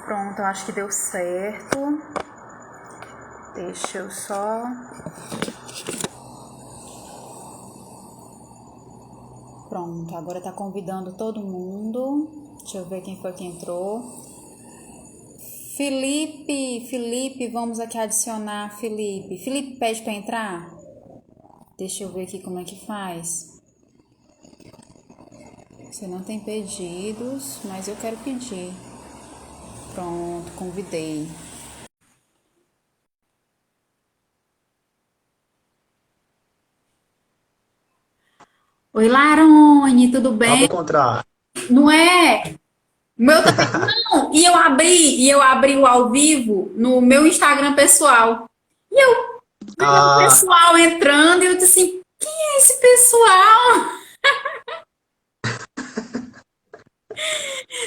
Pronto, eu acho que deu certo. Deixa eu só... Pronto, agora tá convidando todo mundo. Deixa eu ver quem foi que entrou. Felipe, vamos aqui adicionar Felipe. Felipe pede pra entrar? Deixa eu ver aqui como é que faz. Você não tem pedidos, mas eu quero pedir. Pronto, convidei. Oi, Larone, tudo Ao bem? contrário. Não é? O meu também não. E eu abri o ao vivo no meu Instagram pessoal. E eu vi o Ah, pessoal entrando e eu disse assim, quem é esse pessoal?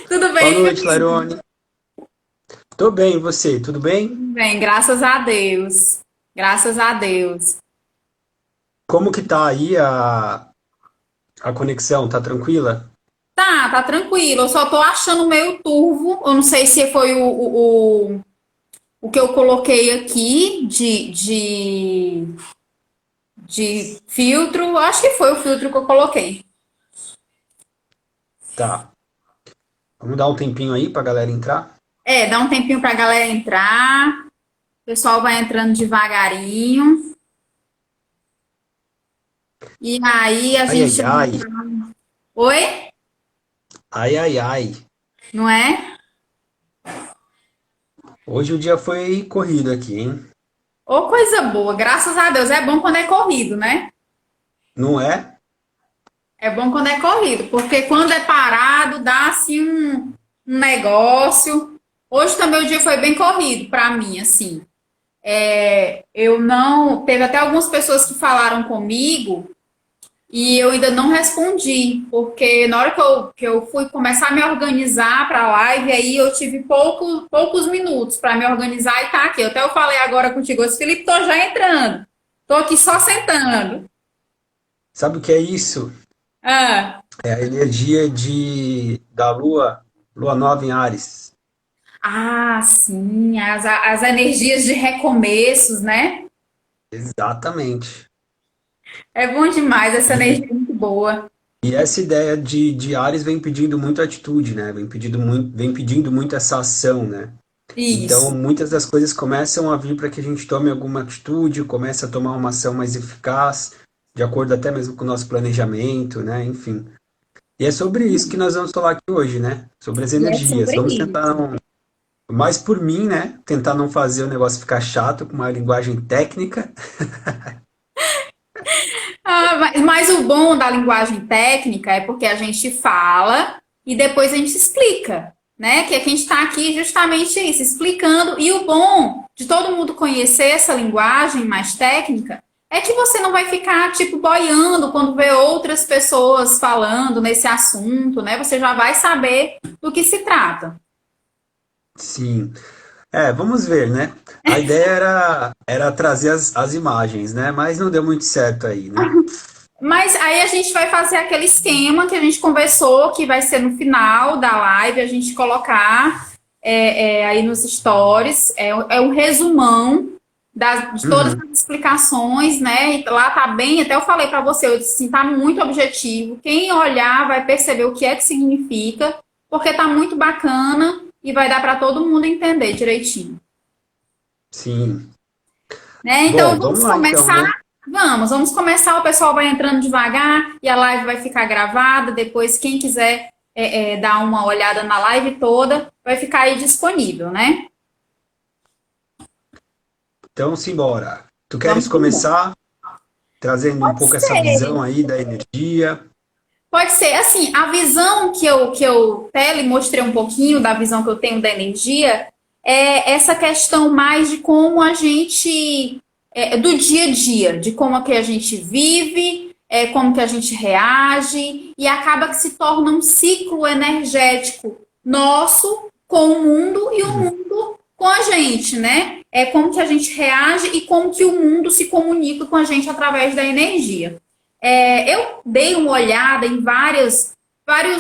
Tudo boa bem, noite, Felipe? Lairone. Tô bem, e você? Tudo bem? Tudo bem, graças a Deus. Graças a Deus. Como que tá aí a conexão? Tá tranquila? Tá tranquilo. Eu só tô achando meio turvo. Eu não sei se foi o que eu coloquei aqui de filtro. Acho que foi o filtro que eu coloquei. Tá. Vamos dar um tempinho aí pra galera entrar? É, dá um tempinho pra galera entrar. O pessoal vai entrando devagarinho. E aí a Ai, ai, gente. ai. Oi? Ai, ai, ai. Não é? Hoje o dia foi corrido aqui, hein? Ô, coisa boa, graças a Deus. É bom quando é corrido, né? Não é? É bom quando é corrido, porque quando é parado, dá assim um negócio. Hoje também o dia foi bem corrido pra mim, assim. Eu não. Teve até algumas pessoas que falaram comigo e eu ainda não respondi, porque na hora que eu fui começar a me organizar para a live, aí eu tive poucos minutos para me organizar e tá aqui. Até eu falei agora contigo, eu disse, Felipe, tô já entrando. Tô aqui só sentando. Sabe o que é isso? Ah, É a energia da lua nova em Áries. sim, as energias de recomeços, né? Exatamente. É bom demais, essa E, energia é muito boa. e essa ideia de Áries vem pedindo muito atitude, né? Vem pedindo muito essa ação, né? Então, Isso. muitas das coisas começam a vir para que a gente tome alguma atitude, comece a tomar uma ação mais eficaz, de acordo até mesmo com o nosso planejamento, né? Enfim. E é sobre isso que nós vamos falar aqui hoje, né? Sobre as E é energias. sobre Vamos tentar, isso. mais por mim, né? Tentar não fazer o negócio ficar chato com uma linguagem técnica. Mas o bom da linguagem técnica é porque a gente fala e depois a gente explica, né? Que a gente está aqui justamente isso, explicando. E o bom de todo mundo conhecer essa linguagem mais técnica é que você não vai ficar, tipo, boiando quando vê outras pessoas falando nesse assunto, né? Você já vai saber do que se trata. Sim. É, vamos ver, né? A ideia era trazer as imagens, né? Mas não deu muito certo aí, né? Mas aí a gente vai fazer aquele esquema que a gente conversou, que vai ser no final da live, a gente colocar aí nos stories, é um resumão de todas Uhum. as explicações, né? E lá tá bem, até eu falei para você, eu disse assim, tá muito objetivo. Quem olhar vai perceber o que é que significa, porque tá muito bacana e vai dar para todo mundo entender direitinho. Sim. Né? Então Bom, vamos vamos lá então, começar. né? Vamos começar. O pessoal vai entrando devagar e a live vai ficar gravada. Depois, quem quiser dar uma olhada na live toda, vai ficar aí disponível, né? Então, simbora. Tu queres Vamos embora. começar trazendo um Pode pouco essa visão ser. aí da energia? Pode ser. Assim, a visão que eu até lhe mostrei um pouquinho da visão que eu tenho da energia é essa questão mais de como a gente, do dia a dia, de como é que a gente vive, como que a gente reage, e acaba que se torna um ciclo energético nosso com o mundo e o Uhum. mundo com a gente, né? É como que a gente reage e como que o mundo se comunica com a gente através da energia. Eu dei uma olhada em vários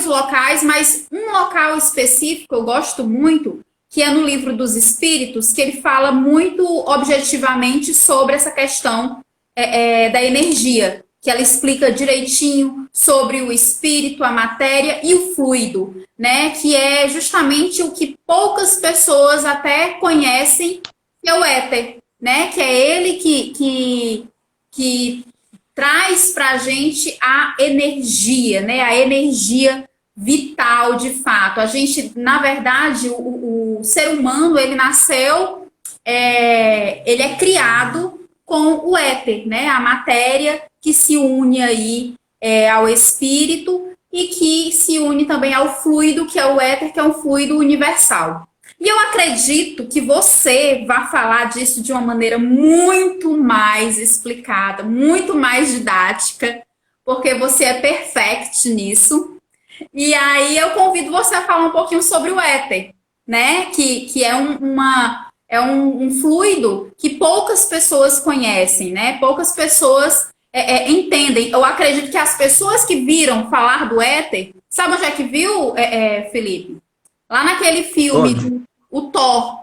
locais, mas um local específico eu gosto muito, que é no Livro dos Espíritos, que ele fala muito objetivamente sobre essa questão da energia, que ela explica direitinho sobre o espírito, a matéria e o fluido, né? Que é justamente o que poucas pessoas até conhecem, que é o éter, né? Que é ele que traz para a gente a energia, né? A energia vital, de fato. A gente, na verdade, o ser humano, ele nasceu, ele é criado com o éter, né? A matéria que se une aí ao espírito e que se une também ao fluido, que é o éter, que é um fluido universal. E eu acredito que você vai falar disso de uma maneira muito mais explicada, muito mais didática, porque você é perfect nisso. E aí eu convido você a falar um pouquinho sobre o éter, né? Que é um fluido que poucas pessoas conhecem, né? Poucas pessoas entendem. Eu acredito que as pessoas que viram falar do éter, sabe onde é que viu, Felipe? Lá naquele filme, o Thor,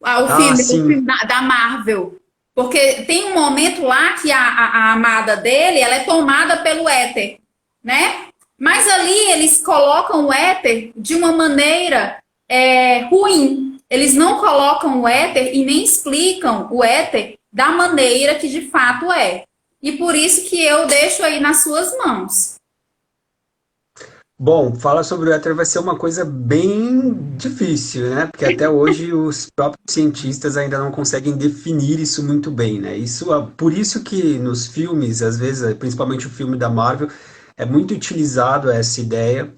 o filme da Marvel. Porque tem um momento lá que a amada dele, ela é tomada pelo éter, né? Mas ali eles colocam o éter de uma maneira ruim. Eles não colocam o éter e nem explicam o éter da maneira que de fato é. E por isso que eu deixo aí nas suas mãos. Bom, falar sobre o éter vai ser uma coisa bem difícil, né? Porque até hoje os próprios cientistas ainda não conseguem definir isso muito bem, né? Por isso que nos filmes, às vezes, principalmente o filme da Marvel, é muito utilizado essa ideia,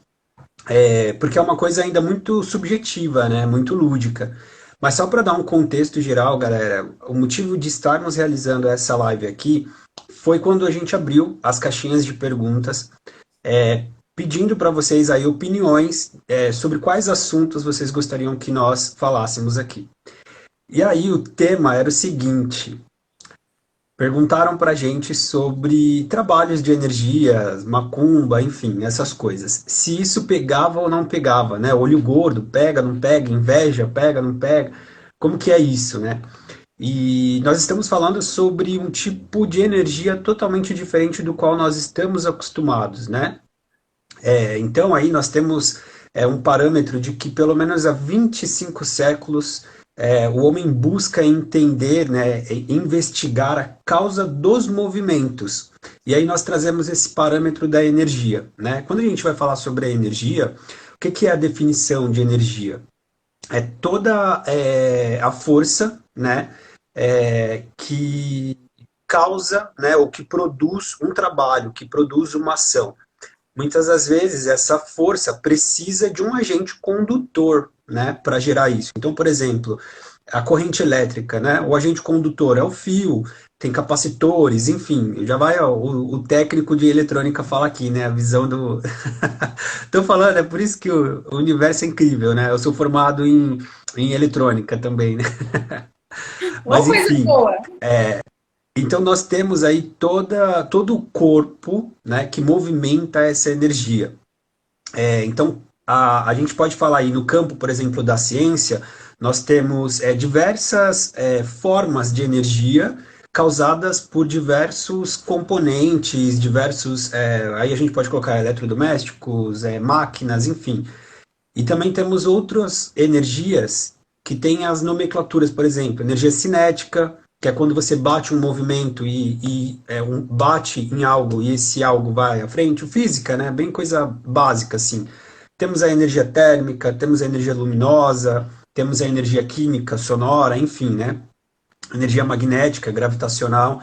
porque é uma coisa ainda muito subjetiva, né? Muito lúdica. Mas só para dar um contexto geral, galera, o motivo de estarmos realizando essa live aqui foi quando a gente abriu as caixinhas de perguntas, pedindo para vocês aí opiniões sobre quais assuntos vocês gostariam que nós falássemos aqui. E aí o tema era o seguinte: perguntaram para a gente sobre trabalhos de energia, macumba, enfim, essas coisas. Se isso pegava ou não pegava, né? Olho gordo, pega, não pega, inveja, pega, não pega. Como que é isso, né? E nós estamos falando sobre um tipo de energia totalmente diferente do qual nós estamos acostumados, né? Então aí nós temos um parâmetro de que pelo menos há 25 séculos o homem busca entender, né, investigar a causa dos movimentos. E aí nós trazemos esse parâmetro da energia, né? Quando a gente vai falar sobre a energia, o que é a definição de energia? É toda a força, né, que causa, né, ou que produz um trabalho, que produz uma ação. Muitas das vezes essa força precisa de um agente condutor, né, para gerar isso. Então, por exemplo, a corrente elétrica, né, o agente condutor é o fio, tem capacitores, enfim, já vai o técnico de eletrônica fala aqui, né, a visão do... Estou falando, é por isso que o universo é incrível, né, eu sou formado em eletrônica também, né. Uma Mas coisa enfim, boa. então nós temos aí todo o corpo, né, que movimenta essa energia. Então a gente pode falar aí no campo, por exemplo, da ciência, nós temos diversas formas de energia causadas por diversos componentes, aí a gente pode colocar eletrodomésticos, máquinas, enfim. E também temos outras energias que têm as nomenclaturas, por exemplo, energia cinética, que é quando você bate um movimento bate em algo e esse algo vai à frente. O física, né? Bem coisa básica, assim. Temos a energia térmica, temos a energia luminosa, temos a energia química, sonora, enfim, né? Energia magnética, gravitacional.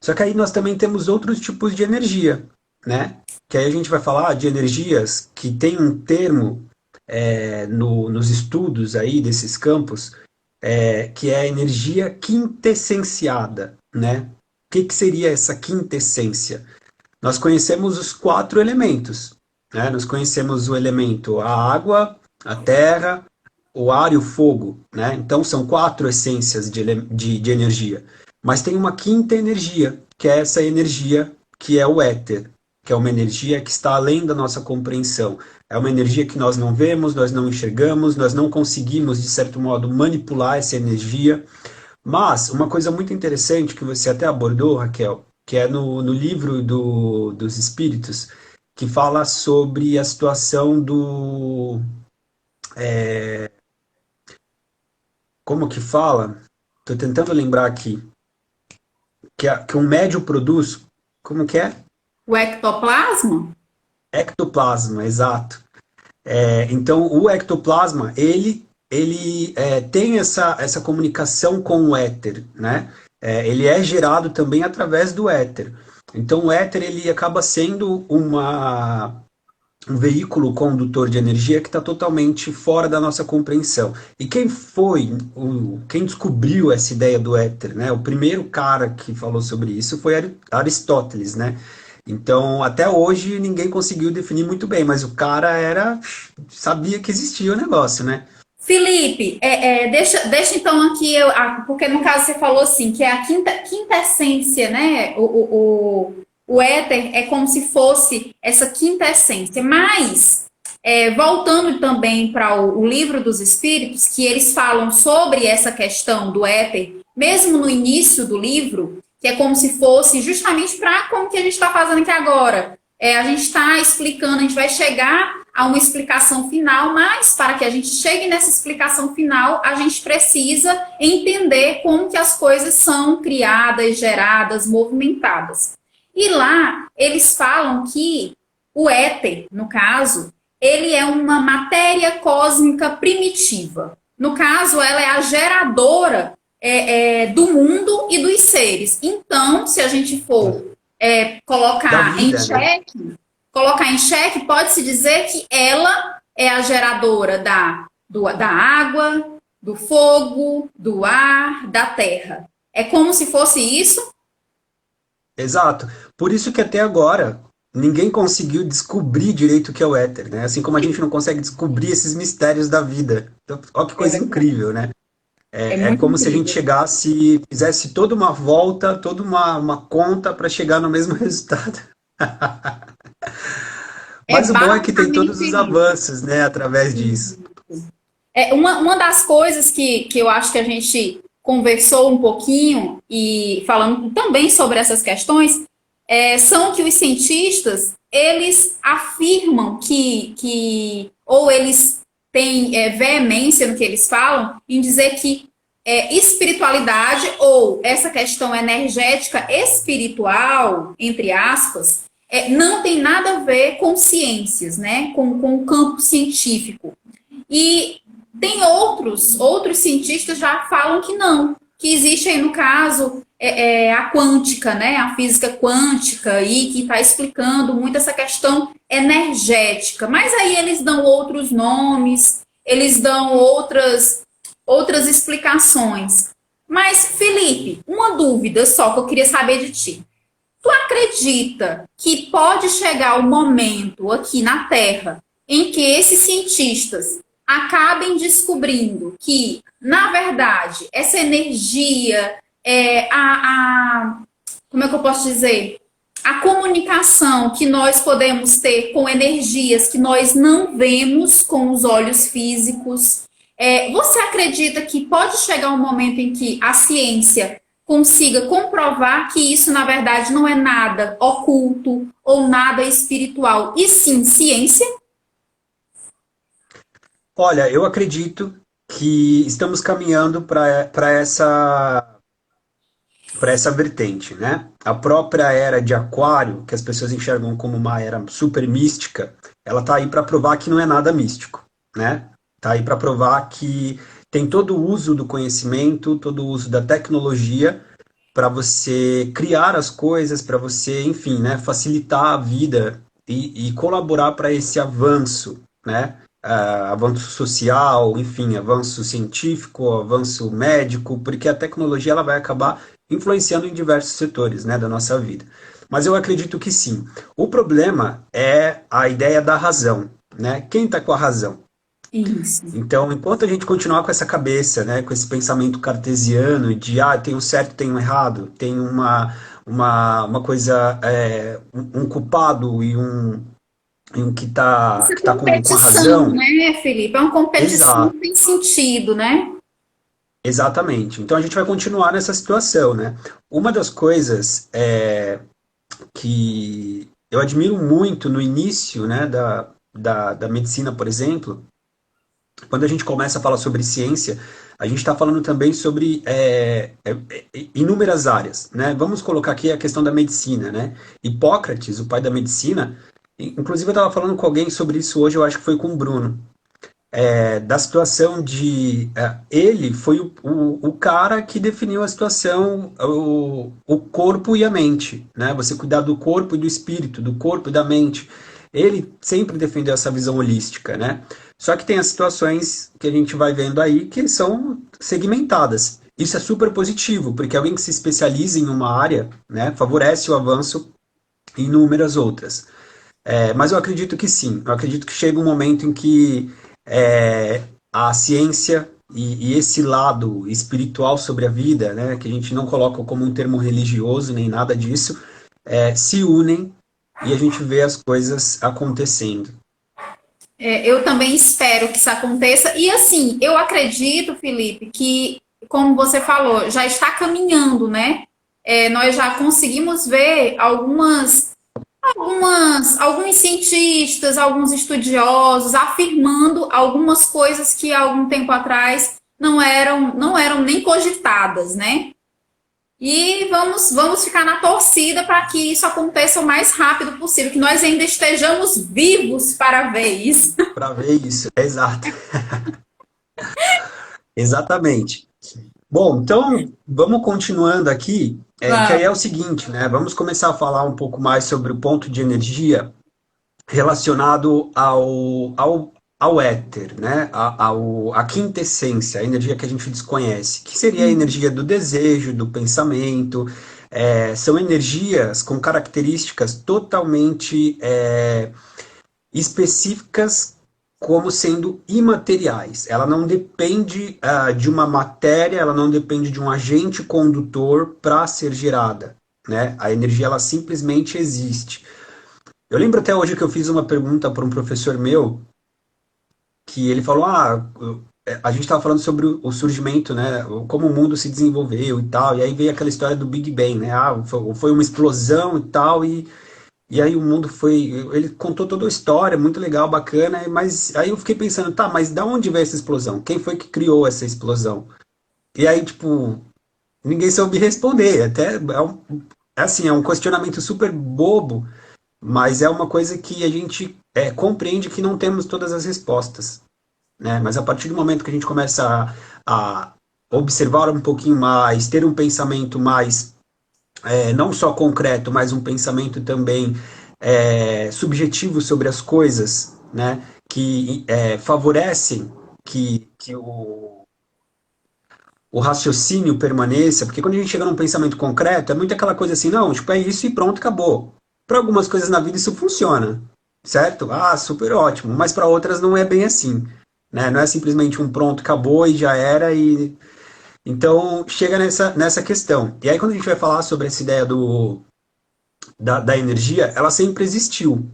Só que aí nós também temos outros tipos de energia, né? Que aí a gente vai falar de energias que tem um termo nos estudos aí desses campos, que é a energia quintessenciada, né? O que seria essa quintessência? Nós conhecemos os 4 elementos, né? Nós conhecemos o elemento a água, a terra, o ar e o fogo, né? Então são 4 essências de energia. Mas tem uma quinta energia, que é essa energia que é o éter, que é uma energia que está além da nossa compreensão. É uma energia que nós não vemos, nós não enxergamos, nós não conseguimos, de certo modo, manipular essa energia. Mas uma coisa muito interessante que você até abordou, Raquel, que é no livro dos Espíritos, que fala sobre a situação do... Como que fala? Estou tentando lembrar aqui. Que um médium produz... Como que é? O ectoplasma? Ectoplasma, exato. Então, o ectoplasma, ele tem essa comunicação com o éter, né? Ele é gerado também através do éter. Então, o éter, ele acaba sendo um veículo condutor de energia que está totalmente fora da nossa compreensão. E quem descobriu essa ideia do éter, né? O primeiro cara que falou sobre isso foi Aristóteles, né? Então, até hoje, ninguém conseguiu definir muito bem, mas o cara sabia que existia o negócio, né? Felipe, deixa então aqui, porque no caso você falou assim, que é a quinta essência, né? O éter é como se fosse essa quinta essência, mas voltando também para o livro dos Espíritos, que eles falam sobre essa questão do éter, mesmo no início do livro, que é como se fosse justamente para como que a gente está fazendo aqui agora. A gente está explicando, a gente vai chegar a uma explicação final, mas para que a gente chegue nessa explicação final, a gente precisa entender como que as coisas são criadas, geradas, movimentadas. E lá eles falam que o éter, no caso, ele é uma matéria cósmica primitiva. No caso, ela é a geradora do mundo e dos seres. Então, se a gente for colocar Da vida, né? colocar em xeque, pode-se dizer que ela é a geradora da água, do fogo, do ar, da terra. É como se fosse isso? Exato. Por isso que até agora ninguém conseguiu descobrir direito o que é o éter, né? Assim como a gente não consegue descobrir esses mistérios da vida. Então, olha que É coisa verdade. incrível, né? É É muito como se a gente incrível. chegasse, fizesse toda uma volta, toda uma conta para chegar no mesmo resultado. É Mas o bom é que tem todos basicamente os isso. avanços, né, através disso. Uma das coisas que eu acho que a gente conversou um pouquinho, e falando também sobre essas questões, são que os cientistas, eles afirmam ou eles têm veemência no que eles falam, em dizer que espiritualidade, ou essa questão energética espiritual, entre aspas, não tem nada a ver com ciências, né? Com o campo científico. E tem outros cientistas já falam que não, que existe aí no caso a quântica, né, a física quântica, aí que está explicando muito essa questão energética. Mas aí eles dão outros nomes, eles dão outras explicações. Mas, Felipe, uma dúvida só que eu queria saber de ti. Tu acredita que pode chegar o momento aqui na Terra em que esses cientistas acabem descobrindo que, na verdade, essa energia, como é que eu posso dizer? A comunicação que nós podemos ter com energias que nós não vemos com os olhos físicos. Você acredita que pode chegar um momento em que a ciência consiga comprovar que isso, na verdade, não é nada oculto ou nada espiritual, e sim ciência? Olha, eu acredito que estamos caminhando para essa vertente, né? A própria era de Aquário, que as pessoas enxergam como uma era super mística, ela tá aí para provar que não é nada místico, né? Tá aí para provar que tem todo o uso do conhecimento, todo o uso da tecnologia para você criar as coisas, para você, enfim, né, facilitar a vida e colaborar para esse avanço, né? Avanço social, enfim, avanço científico, avanço médico, porque a tecnologia ela vai acabar influenciando em diversos setores, né, da nossa vida. Mas eu acredito que sim. O problema é a ideia da razão, né? Quem está com a razão? Isso. Então, enquanto a gente continuar com essa cabeça, né, com esse pensamento cartesiano de tem um certo, tem um errado, tem uma coisa, um culpado e um Essa que tá com a competição, razão. né, Felipe? É uma competição Exato, que tem sentido, né? exatamente. Então a gente vai continuar nessa situação, né? Uma das coisas que eu admiro muito no início, né, da medicina, por exemplo, quando a gente começa a falar sobre ciência, a gente está falando também sobre inúmeras áreas, né? Vamos colocar aqui a questão da medicina, né? Hipócrates, o pai da medicina, inclusive eu estava falando com alguém sobre isso hoje, eu acho que foi com o Bruno, da situação de ele foi o cara que definiu a situação, o corpo e a mente, né? Você cuidar do corpo e do espírito, do corpo e da mente. Ele sempre defendeu essa visão holística, né? Só que tem as situações que a gente vai vendo aí que são segmentadas. Isso é super positivo, porque alguém que se especializa em uma área, né, favorece o avanço em inúmeras outras. Mas eu acredito que sim. Eu acredito que chega um momento em que a ciência e esse lado espiritual sobre a vida, né, que a gente não coloca como um termo religioso nem nada disso, se unem e a gente vê as coisas acontecendo. Eu também espero que isso aconteça. E assim, eu acredito, Felipe, que, como você falou, já está caminhando, né? Nós já conseguimos ver alguns cientistas, alguns estudiosos afirmando algumas coisas que há algum tempo atrás não eram nem cogitadas, né? E vamos ficar na torcida para que isso aconteça o mais rápido possível, que nós ainda estejamos vivos para ver isso. Para ver isso, exato. Exatamente. Bom, então vamos continuando aqui, que aí é o seguinte, né? Vamos começar a falar um pouco mais sobre o ponto de energia relacionado ao éter, né? A quinta essência, a energia que a gente desconhece, que seria a energia do desejo, do pensamento. São energias com características totalmente específicas como sendo imateriais. Ela não depende de uma matéria, ela não depende de um agente condutor para ser gerada, né? A energia ela simplesmente existe. Eu lembro até hoje que eu fiz uma pergunta para um professor meu, que ele falou, a gente estava falando sobre o surgimento, né, como o mundo se desenvolveu e tal, e aí veio aquela história do Big Bang, né, foi uma explosão e tal, e aí o mundo foi, ele contou toda a história, muito legal, bacana, mas aí eu fiquei pensando, tá, mas da onde veio essa explosão? Quem foi que criou essa explosão? E aí, tipo, ninguém soube responder, até assim, é um questionamento super bobo, mas é uma coisa que a gente compreende que não temos todas as respostas, né? Mas a partir do momento que a gente começa a observar um pouquinho mais, ter um pensamento mais, não só concreto, mas um pensamento também subjetivo sobre as coisas, né? Que favorecem que o raciocínio permaneça, porque quando a gente chega num pensamento concreto, é muito aquela coisa assim, não, tipo, é isso e pronto, acabou. Para algumas coisas na vida isso funciona, certo? Ah, super ótimo, mas para outras não é bem assim, né? Não é simplesmente um pronto, acabou e já era e então chega nessa questão. E aí quando a gente vai falar sobre essa ideia da energia, ela sempre existiu.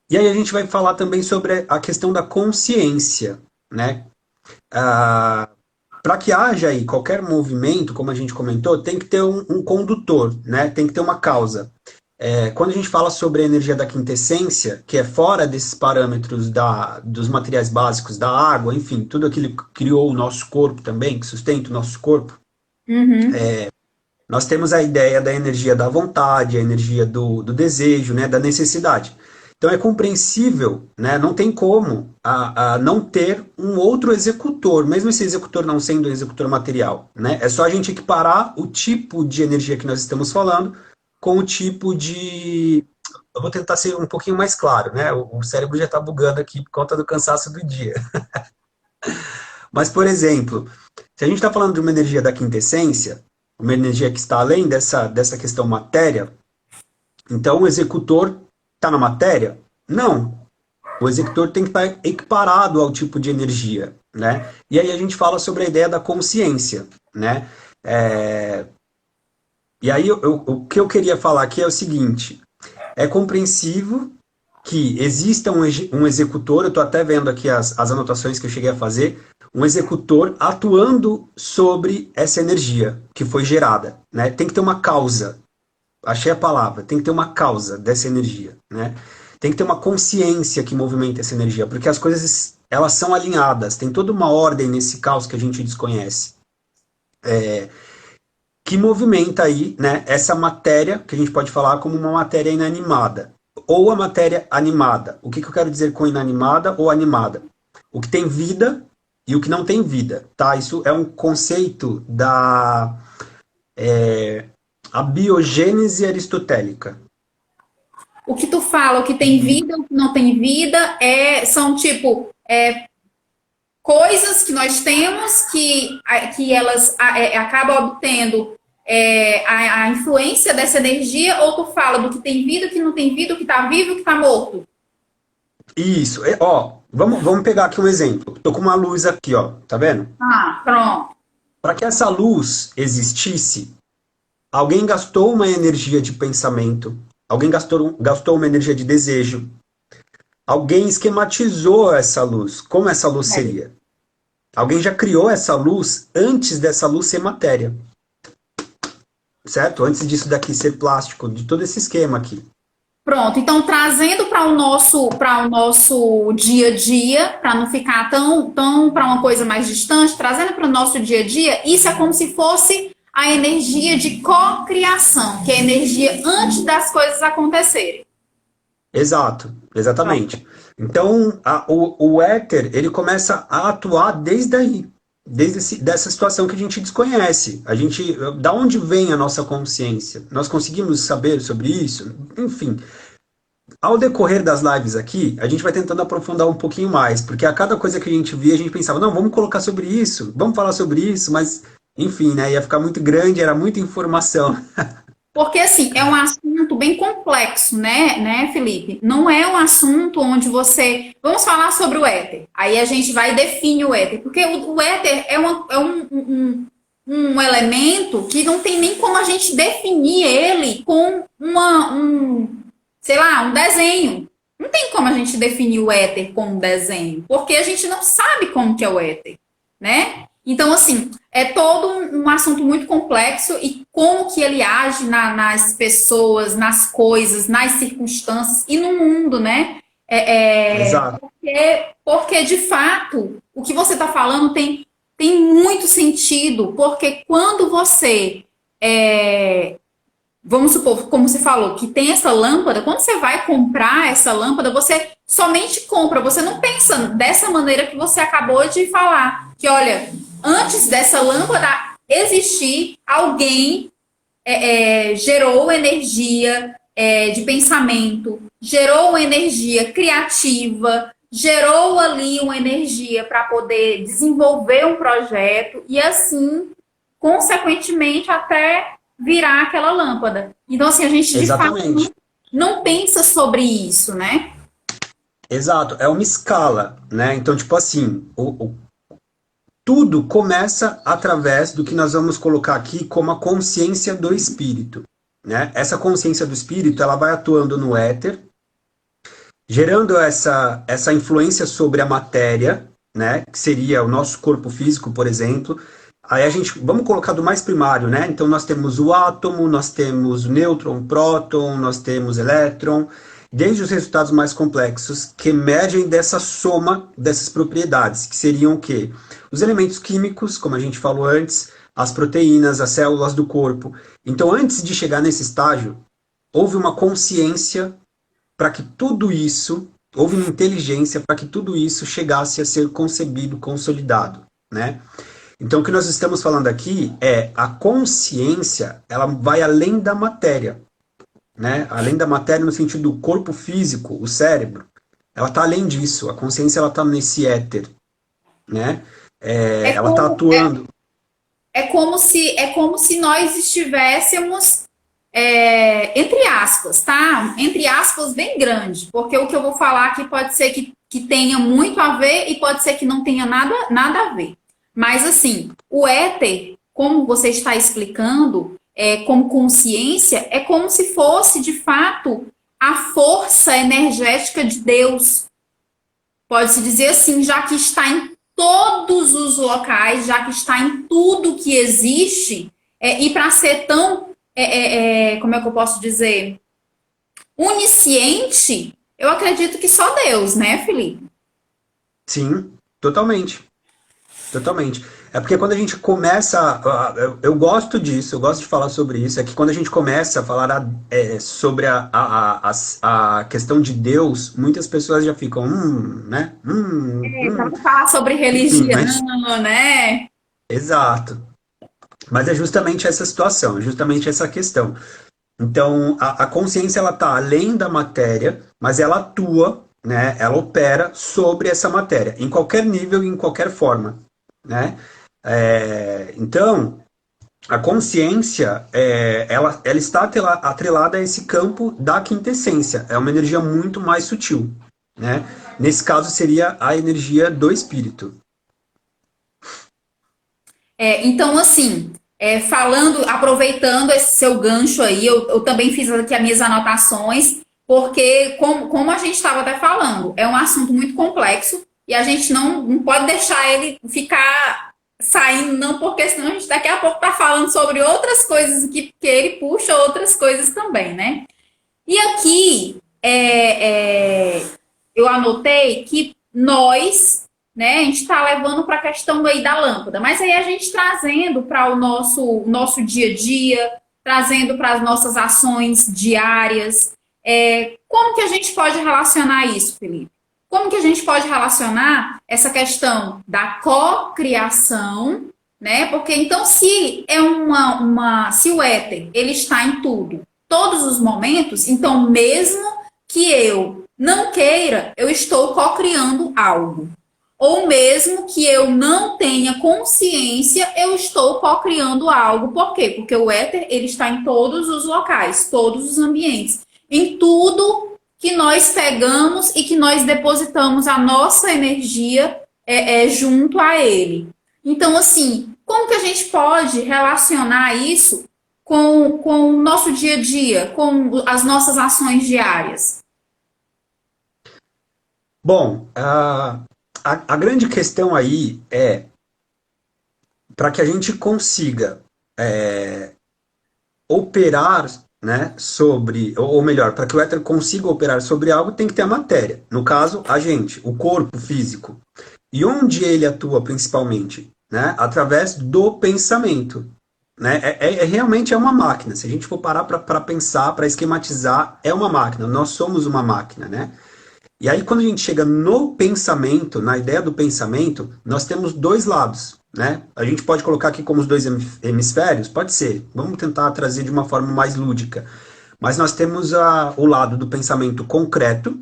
E aí a gente vai falar também sobre a questão da consciência, né? Para que haja aí qualquer movimento, como a gente comentou, tem que ter um condutor, né? Tem que ter uma causa. Quando a gente fala sobre a energia da quintessência, que é fora desses parâmetros dos materiais básicos, da água, enfim, tudo aquilo que criou o nosso corpo também, que sustenta o nosso corpo, Uhum. nós temos a ideia da energia da vontade, a energia do desejo, né, da necessidade. Então é compreensível, né, não tem como a não ter um outro executor, mesmo esse executor não sendo um executor material. Né? É só a gente equiparar o tipo de energia que nós estamos falando com o tipo de. Eu vou tentar ser um pouquinho mais claro, né? O cérebro já está bugando aqui por conta do cansaço do dia. Mas, por exemplo, se a gente está falando de uma energia da quintessência, uma energia que está além dessa questão matéria, então o executor está na matéria? Não. O executor tem que estar equiparado ao tipo de energia, né? E aí a gente fala sobre a ideia da consciência, né? E aí, o que eu queria falar aqui é o seguinte: é compreensível que exista um executor, eu estou até vendo aqui as anotações que eu cheguei a fazer, um executor atuando sobre essa energia que foi gerada, né? Tem que ter uma causa, achei a palavra, tem que ter uma causa dessa energia, né? Tem que ter uma consciência que movimenta essa energia, porque as coisas, elas são alinhadas, tem toda uma ordem nesse caos que a gente desconhece, que movimenta aí, né, essa matéria, que a gente pode falar como uma matéria inanimada, ou a matéria animada. O que eu quero dizer com inanimada ou animada? O que tem vida e o que não tem vida, tá? Isso é um conceito da a biogênese aristotélica. O que tu fala, o que tem vida, o que não tem vida, são tipo coisas que nós temos que elas acabam obtendo a influência dessa energia, ou tu fala do que tem vida, o que não tem vida, o que está vivo e o que está morto? Isso, ó, vamos pegar aqui um exemplo. Tô com uma luz aqui, ó, tá vendo? Ah, pronto. Para que essa luz existisse, alguém gastou uma energia de pensamento, alguém gastou uma energia de desejo, alguém esquematizou essa luz, como essa luz seria. Alguém já criou essa luz antes dessa luz ser matéria. Certo? Antes disso daqui ser plástico, de todo esse esquema aqui. Pronto, então trazendo para o nosso dia a dia, para não ficar tão para uma coisa mais distante, trazendo para o nosso dia a dia, isso é como se fosse a energia de cocriação, que é a energia antes das coisas acontecerem. Exato, exatamente. Então, o éter, ele começa a atuar desde aí, dessa situação que a gente desconhece. Da onde vem a nossa consciência? Nós conseguimos saber sobre isso? Enfim, ao decorrer das lives aqui, a gente vai tentando aprofundar um pouquinho mais, porque a cada coisa que a gente via, a gente pensava, não, vamos colocar sobre isso, vamos falar sobre isso, mas, enfim, né, ia ficar muito grande, era muita informação. Porque, assim, é um assunto bem complexo, né, Felipe? Não é um assunto onde você... Vamos falar sobre o éter. Aí a gente vai e define o éter. Porque o éter é um elemento que não tem nem como a gente definir ele com sei lá, um desenho. Não tem como a gente definir o éter com um desenho. Porque a gente não sabe como que é o éter, né? Então, assim, é todo um assunto muito complexo e como que ele age nas pessoas, nas coisas, nas circunstâncias e no mundo, né? Exato. Porque, de fato, o que você está falando tem muito sentido, porque quando você, vamos supor, como você falou, que tem essa lâmpada, quando você vai comprar essa lâmpada, você somente compra, você não pensa dessa maneira que você acabou de falar, que olha... Antes dessa lâmpada existir, alguém gerou energia de pensamento, gerou uma energia criativa, gerou ali uma energia para poder desenvolver um projeto e assim, consequentemente, até virar aquela lâmpada. Então, assim, a gente de fato não pensa sobre isso, né? Exato, é uma escala, né? Então, tipo assim, tudo começa através do que nós vamos colocar aqui como a consciência do espírito, né? Essa consciência do espírito, ela vai atuando no éter, gerando essa influência sobre a matéria, né? Que seria o nosso corpo físico, por exemplo. Aí vamos colocar do mais primário, né? Então nós temos o átomo, nós temos o nêutron, o próton, nós temos o elétron, desde os resultados mais complexos que emergem dessa soma dessas propriedades, que seriam o quê? Os elementos químicos, como a gente falou antes, as proteínas, as células do corpo. Então, antes de chegar nesse estágio, houve uma consciência para que tudo isso, houve uma inteligência para que tudo isso chegasse a ser concebido, consolidado, né? Então, o que nós estamos falando aqui é a consciência, ela vai além da matéria, né? Além da matéria no sentido do corpo físico, o cérebro, ela está além disso. A consciência ela está nesse éter, né? Ela está atuando. É como se nós estivéssemos entre aspas, tá? Entre aspas bem grande, porque o que eu vou falar aqui pode ser que tenha muito a ver e pode ser que não tenha nada a ver. Mas assim, o éter, como você está explicando, como consciência, é como se fosse, de fato, a força energética de Deus. Pode-se dizer assim, já que está em todos os locais, já que está em tudo que existe, e para ser tão, como é que eu posso dizer, onisciente, eu acredito que só Deus, né, Felipe? Sim, totalmente. Totalmente. É porque quando a gente começa. Eu gosto disso, eu gosto de falar sobre isso. É que quando a gente começa a falar sobre a questão de Deus, muitas pessoas já ficam, né? Para não falar sobre Enfim, religião, mas. né? Exato. Mas é justamente essa situação, é justamente essa questão. Então, a consciência ela está além da matéria, mas ela atua, né? Ela opera sobre essa matéria, em qualquer nível e em qualquer forma, né? Então, a consciência, ela está atrelada a esse campo da quintessência. É uma energia muito mais sutil, né? Nesse caso, seria a energia do espírito. Então, assim, falando, aproveitando esse seu gancho aí, eu também fiz aqui as minhas anotações, porque, como a gente estava até falando, é um assunto muito complexo e a gente não pode deixar ele ficar saindo, não, porque senão a gente daqui a pouco está falando sobre outras coisas que ele puxa outras coisas também, né? E aqui eu anotei que nós, né, a gente está levando para a questão aí da lâmpada, mas aí a gente trazendo para o nosso dia a dia, trazendo para as nossas ações diárias, como que a gente pode relacionar isso, Felipe? Como que a gente pode relacionar essa questão da cocriação, né? Porque então se é se o éter ele está em tudo, todos os momentos, então mesmo que eu não queira, eu estou cocriando algo. Ou mesmo que eu não tenha consciência, eu estou cocriando algo. Por quê? Porque o éter ele está em todos os locais, todos os ambientes, em tudo que nós pegamos e que nós depositamos a nossa energia junto a ele. Então, assim, como que a gente pode relacionar isso com o nosso dia a dia, com as nossas ações diárias? Bom, a grande questão aí é para que a gente consiga operar, né, sobre, ou melhor, para que o éter consiga operar sobre algo, tem que ter a matéria. No caso, a gente, o corpo físico. E onde ele atua principalmente? Né? Através do pensamento. Né? Realmente é uma máquina. Se a gente for parar para pensar, para esquematizar, é uma máquina. Nós somos uma máquina, né? E aí, quando a gente chega no pensamento, na ideia do pensamento, nós temos dois lados, né? A gente pode colocar aqui como os dois hemisférios? Pode ser. Vamos tentar trazer de uma forma mais lúdica. Mas nós temos o lado do pensamento concreto,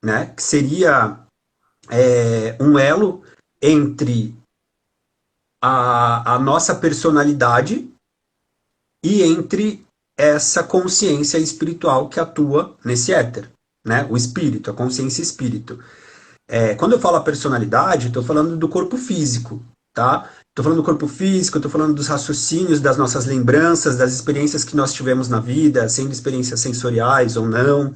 né? Que seria um elo entre a nossa personalidade e entre essa consciência espiritual que atua nesse éter, né? O espírito, a consciência espírito. Quando eu falo a personalidade, estou falando do corpo físico, tá? Estou falando do corpo físico, estou falando dos raciocínios, das nossas lembranças, das experiências que nós tivemos na vida, sendo experiências sensoriais ou não.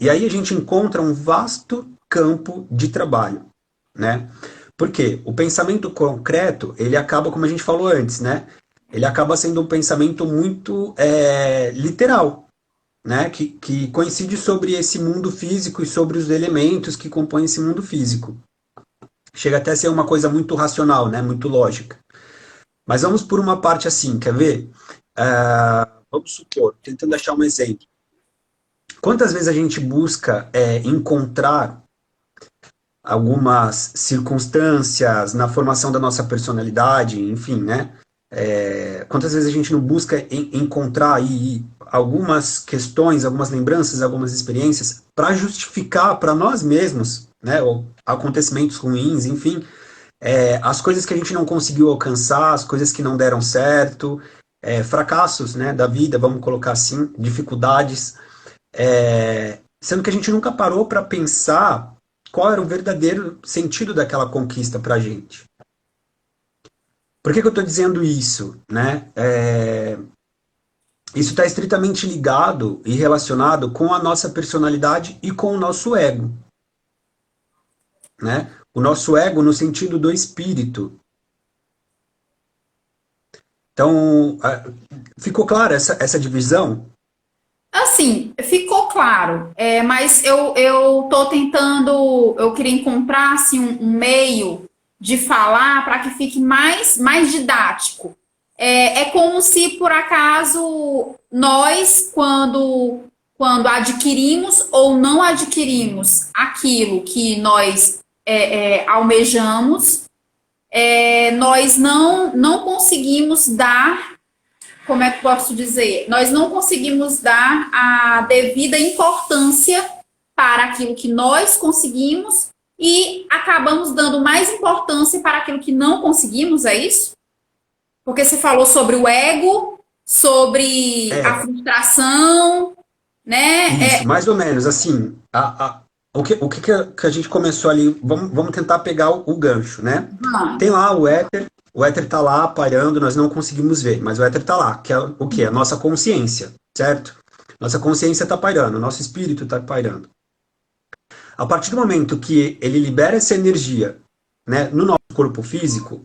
E aí a gente encontra um vasto campo de trabalho, né? Porque o pensamento concreto, ele acaba, como a gente falou antes, né? Ele acaba sendo um pensamento muito literal, né? Que coincide sobre esse mundo físico e sobre os elementos que compõem esse mundo físico. Chega até a ser uma coisa muito racional, né? Muito lógica. Mas vamos por uma parte assim, quer ver? Vamos supor, tentando achar um exemplo. Quantas vezes a gente busca encontrar algumas circunstâncias na formação da nossa personalidade, enfim, né? Quantas vezes a gente não busca encontrar aí algumas questões, algumas lembranças, algumas experiências para justificar para nós mesmos, né? Ou acontecimentos ruins, enfim, as coisas que a gente não conseguiu alcançar, as coisas que não deram certo, fracassos, né, da vida, vamos colocar assim, dificuldades. Sendo que a gente nunca parou para pensar qual era o verdadeiro sentido daquela conquista para a gente. Por que eu estou dizendo isso, né? Isso está estritamente ligado e relacionado com a nossa personalidade e com o nosso ego, né? O nosso ego no sentido do espírito. Então, ficou clara essa divisão? Assim, ficou claro, mas eu tô tentando, eu queria encontrar assim, um meio de falar para que fique mais didático. É como se, por acaso, nós, quando adquirimos ou não adquirimos aquilo que nós almejamos, nós não conseguimos dar, como é que posso dizer? Nós não conseguimos dar a devida importância para aquilo que nós conseguimos e acabamos dando mais importância para aquilo que não conseguimos, é isso? Porque você falou sobre o ego, sobre a É, frustração, né? isso, mais ou menos, assim, o que a gente começou ali, vamos tentar pegar o gancho, né? Tem lá o éter tá lá pairando, nós não conseguimos ver, mas o éter tá lá, que é o quê? A nossa consciência, certo? Nossa consciência tá pairando, nosso espírito tá pairando. A partir do momento que ele libera essa energia, né, no nosso corpo físico,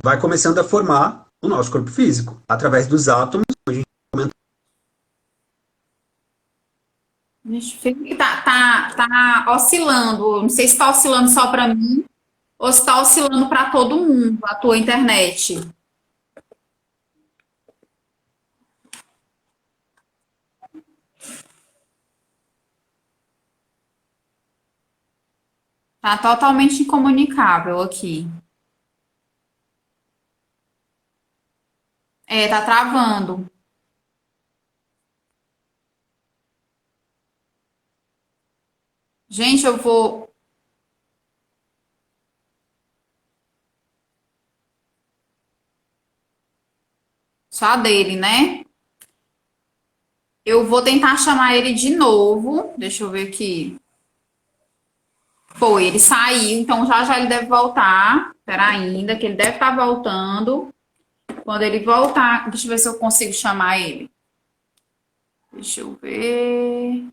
vai começando a formar o nosso corpo físico, através dos átomos. A gente comentou. Deixa eu ver que tá oscilando. Não sei se está oscilando só para mim ou se está oscilando para todo mundo, a tua internet. Tá totalmente incomunicável aqui. Tá travando. Gente, eu vou. Só dele, né? Eu vou tentar chamar ele de novo. Deixa eu ver aqui. Foi, ele saiu, então já já ele deve voltar. Espera ainda, que ele deve estar voltando. Quando ele voltar, deixa eu ver se eu consigo chamar ele. Deixa eu ver.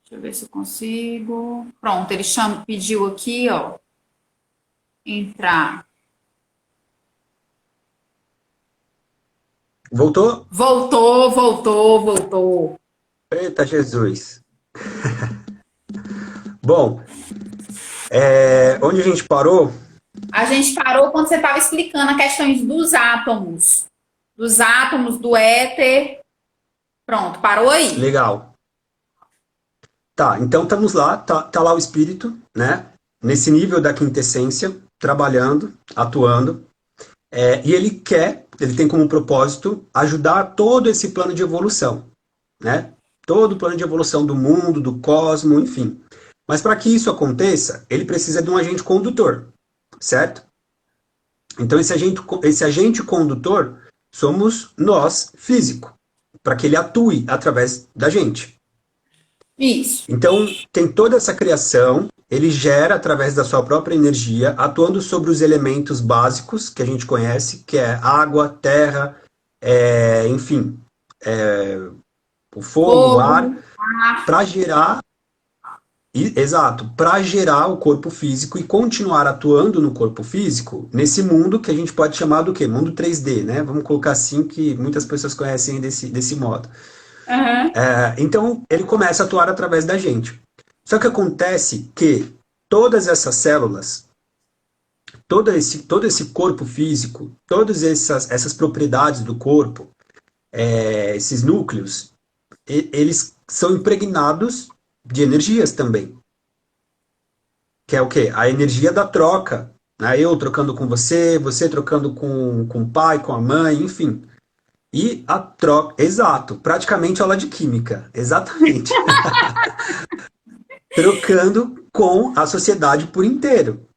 Deixa eu ver se eu consigo. Pronto, ele pediu aqui, ó, entrar. Voltou? Voltou. Eita Jesus! Bom, onde a gente parou? A gente parou quando você estava explicando a questão dos átomos. Dos átomos, do éter. Pronto, parou aí. Legal. Tá, então estamos lá, tá lá o espírito, né? Nesse nível da quintessência, trabalhando, atuando. E ele tem como propósito ajudar todo esse plano de evolução, né? Todo o plano de evolução do mundo, do cosmos, enfim. Mas para que isso aconteça, ele precisa de um agente condutor, certo? Então esse agente condutor somos nós, físico, para que ele atue através da gente. Isso. Então tem toda essa criação, ele gera através da sua própria energia, atuando sobre os elementos básicos que a gente conhece, que é água, terra, enfim, o fogo, o ar, Fogo, ar. para gerar. Exato, para gerar o corpo físico e continuar atuando no corpo físico, nesse mundo que a gente pode chamar do quê? Mundo 3D, né? Vamos colocar assim, que muitas pessoas conhecem desse modo. Uhum. Então, ele começa a atuar através da gente. Só que acontece que todas essas células, todo esse corpo físico, todas essas propriedades do corpo, esses núcleos, eles são impregnados de energias também. Que é o quê? A energia da troca. Né? Eu trocando com você trocando com o pai, com a mãe, enfim. E a troca. Exato, praticamente aula de química. Exatamente. Trocando com a sociedade por inteiro.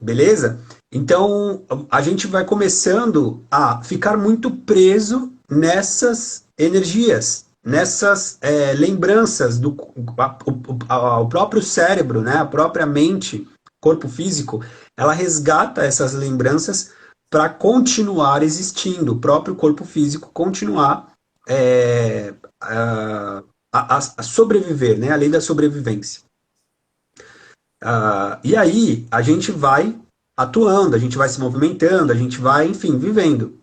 Beleza? Então, a gente vai começando a ficar muito preso nessas energias, nessas lembranças o próprio cérebro, né, a própria mente, corpo físico, ela resgata essas lembranças para continuar existindo, o próprio corpo físico continuar é, a sobreviver, né? A lei da sobrevivência. E aí a gente vai atuando, a gente vai se movimentando, a gente vai, enfim, vivendo.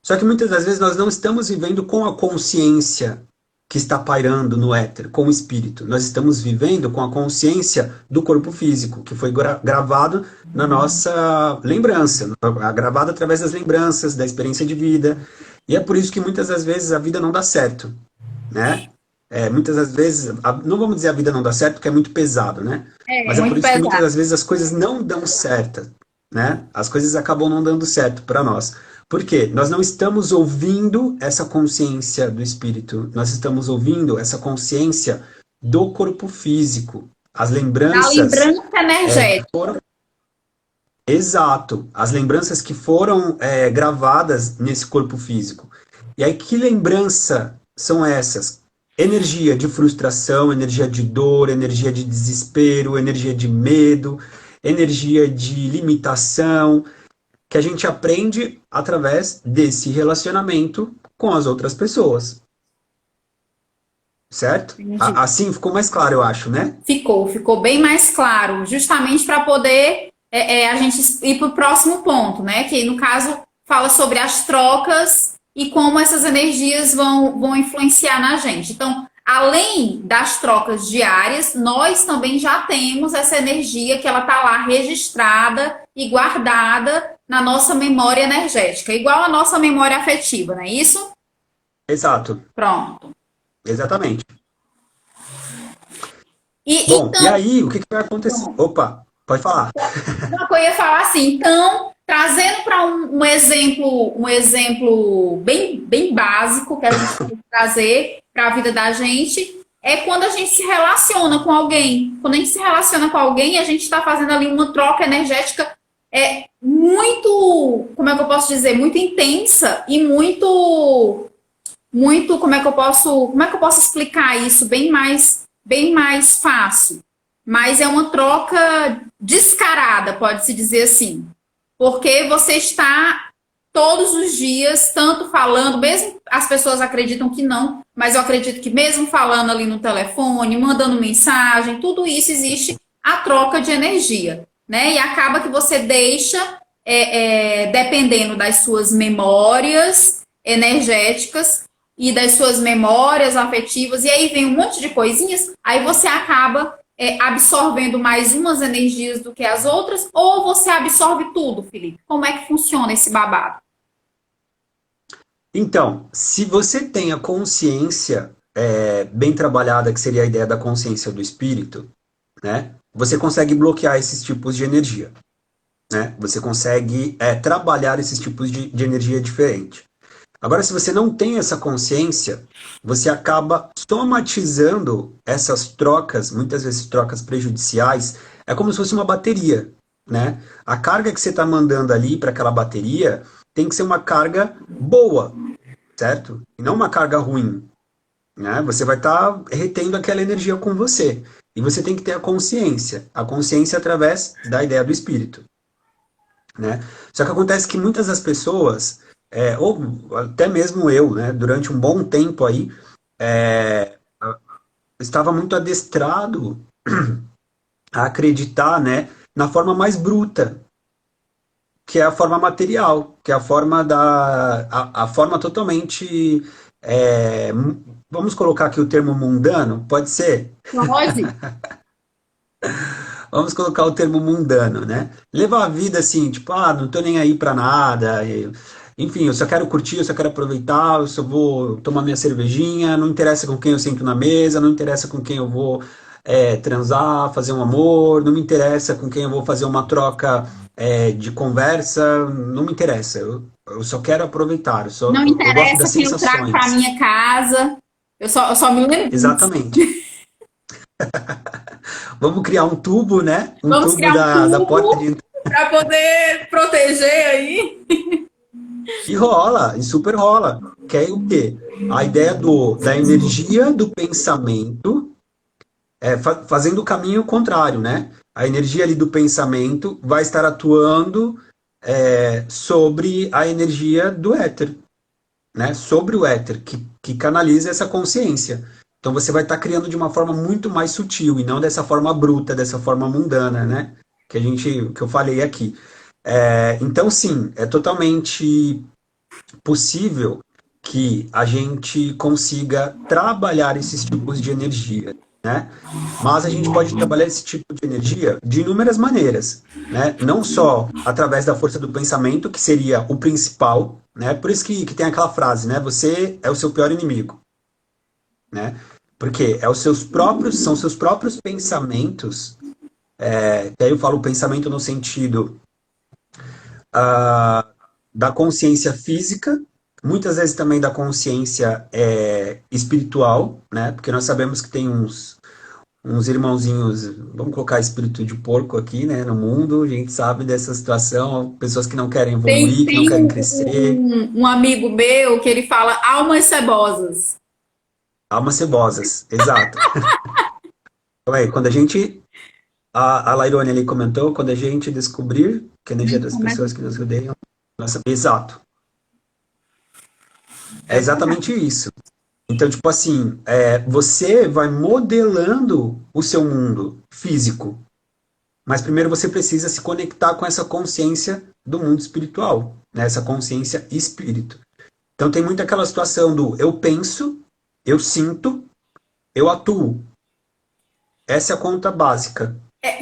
Só que muitas das vezes nós não estamos vivendo com a consciência que está pairando no éter, com o espírito. Nós estamos vivendo com a consciência do corpo físico, que foi gravado na nossa lembrança, gravado através das lembranças, da experiência de vida. E é por isso que muitas das vezes a vida não dá certo, né? Muitas das vezes, não vamos dizer a vida não dá certo, porque é muito pesado, né? Mas é por Muito isso que muitas pesado. das vezes as coisas não dão certo, né? As coisas acabam não dando certo para nós. Por quê? Nós não estamos ouvindo essa consciência do espírito, nós estamos ouvindo essa consciência do corpo físico. As Da lembranças lembrança energética. foram. Exato, as lembranças que foram gravadas nesse corpo físico. E aí, que lembrança são essas? Energia de frustração, energia de dor, energia de desespero, energia de medo, energia de limitação, que a gente aprende através desse relacionamento com as outras pessoas. Certo? Entendi. Assim ficou mais claro, eu acho, né? Ficou bem mais claro, justamente para poder a gente ir para o próximo ponto, né? Que no caso fala sobre as trocas e como essas energias vão influenciar na gente. Então, além das trocas diárias, nós também já temos essa energia que ela está lá registrada e guardada na nossa memória energética, igual a nossa memória afetiva, não é isso? Exato, Pronto. exatamente. Bom, e Então, aí, o que vai acontecer? Opa, pode falar. uma coisa eu ia falar assim, então, trazendo para um exemplo bem básico que a gente pode trazer para a vida da gente, é quando a gente se relaciona com alguém. Quando a gente se relaciona com alguém, a gente está fazendo ali uma troca energética muito, como é que eu posso dizer, muito intensa e muito, como é que eu posso explicar isso bem mais fácil? Mas é uma troca descarada, pode-se dizer assim. Porque você está todos os dias, tanto falando, mesmo as pessoas acreditam que não, mas eu acredito que mesmo falando ali no telefone, mandando mensagem, tudo isso existe a troca de energia, né? E acaba que você deixa, dependendo das suas memórias energéticas e das suas memórias afetivas, e aí vem um monte de coisinhas, aí você acaba absorvendo mais umas energias do que as outras, ou você absorve tudo, Felipe? Como é que funciona esse babado? Então, se você tem a consciência bem trabalhada, que seria a ideia da consciência do espírito, né? Você consegue bloquear esses tipos de energia, né? Você consegue trabalhar esses tipos de energia diferente. Agora, se você não tem essa consciência, você acaba somatizando essas trocas, muitas vezes trocas prejudiciais, é como se fosse uma bateria, né? A carga que você está mandando ali para aquela bateria tem que ser uma carga boa, certo? E não uma carga ruim, né? Você vai estar retendo aquela energia com você. E você tem que ter a consciência através da ideia do espírito, né? Só que acontece que muitas das pessoas ou até mesmo eu, né, durante um bom tempo aí, estava muito adestrado a acreditar, né, na forma mais bruta, que é a forma material, que é a forma a forma totalmente, vamos colocar aqui o termo mundano, pode ser? Pode. Vamos colocar o termo mundano, né? Levar a vida assim, tipo, não tô nem aí pra nada. Enfim, eu só quero curtir, eu só quero aproveitar, eu só vou tomar minha cervejinha, não interessa com quem eu sento na mesa, não interessa com quem eu vou transar, fazer um amor, não me interessa com quem eu vou fazer uma troca de conversa, não me interessa. Eu só quero aproveitar, Não eu gosto das interessa quem eu trago para sensações. minha casa. Eu só me lembro disso. Exatamente. Vamos criar um tubo, né? Um Vamos tubo criar um da porta de tubo para poder proteger aí. E rola, e super rola. Que é o quê? A ideia da energia do pensamento fazendo o caminho contrário, né? A energia ali do pensamento vai estar atuando sobre a energia do éter, né? Sobre o éter, que canaliza essa consciência. Então você vai estar criando de uma forma muito mais sutil e não dessa forma bruta, dessa forma mundana, né? Que eu falei aqui. Então, sim, é totalmente possível que a gente consiga trabalhar esses tipos de energia, né? Mas a gente pode trabalhar esse tipo de energia de inúmeras maneiras, né? Não só através da força do pensamento, que seria o principal, né? Por isso que tem aquela frase, né? Você é o seu pior inimigo, né? Porque são seus próprios pensamentos, que aí eu falo pensamento no sentido da consciência física, muitas vezes também da consciência espiritual, né? Porque nós sabemos que tem uns irmãozinhos, vamos colocar espírito de porco aqui, né, no mundo, a gente sabe dessa situação, pessoas que não querem Tem, evoluir, que não tem querem crescer, um amigo meu que ele fala almas cebosas. almas cebosas, exato. Então, quando a Lairone ali comentou, quando a gente descobrir que a energia das pessoas que nos rodeiam, nossa, exato, é exatamente isso. Então, tipo assim, você vai modelando o seu mundo físico, mas primeiro você precisa se conectar com essa consciência do mundo espiritual, né? Essa consciência espírito. Então tem muito aquela situação do eu penso, eu sinto, eu atuo. Essa é a conta básica.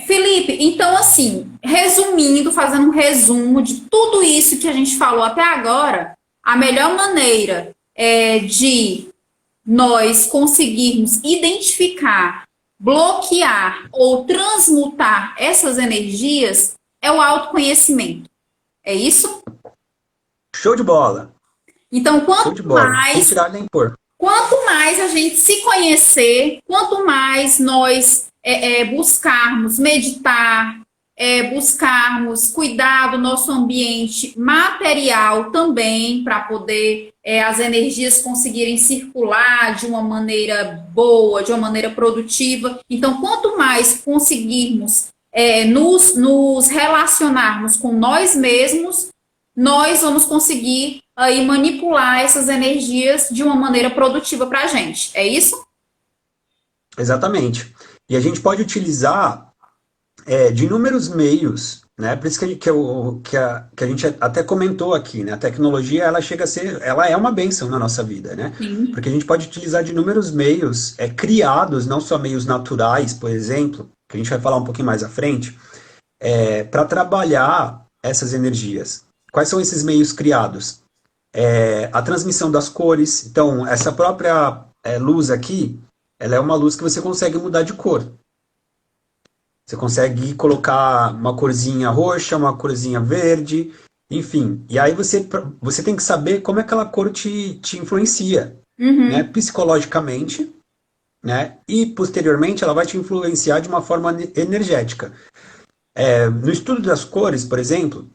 Felipe, então assim, resumindo, fazendo um resumo de tudo isso que a gente falou até agora, a melhor maneira de nós conseguirmos identificar, bloquear ou transmutar essas energias é o autoconhecimento. É isso? Show de bola. Então, Show de bola. Sem tirar nem pôr. quanto mais a gente se conhecer, quanto mais nós buscarmos meditar, buscarmos cuidar do nosso ambiente material também, para poder as energias conseguirem circular de uma maneira boa, de uma maneira produtiva. Então, quanto mais conseguirmos nos relacionarmos com nós mesmos, nós vamos conseguir aí manipular essas energias de uma maneira produtiva para a gente. É isso? Exatamente. E a gente pode utilizar de inúmeros meios, né? Por isso que a gente até comentou aqui, né? A tecnologia, ela é uma bênção na nossa vida, né? Sim. Porque a gente pode utilizar de inúmeros meios criados, não só meios naturais, por exemplo, que a gente vai falar um pouquinho mais à frente, para trabalhar essas energias. Quais são esses meios criados? A transmissão das cores. Então, essa própria luz aqui, ela é uma luz que você consegue mudar de cor. Você consegue colocar uma corzinha roxa, uma corzinha verde, enfim. E aí você tem que saber como aquela cor te influencia, né? Psicologicamente, né? E posteriormente ela vai te influenciar de uma forma energética. No estudo das cores, por exemplo,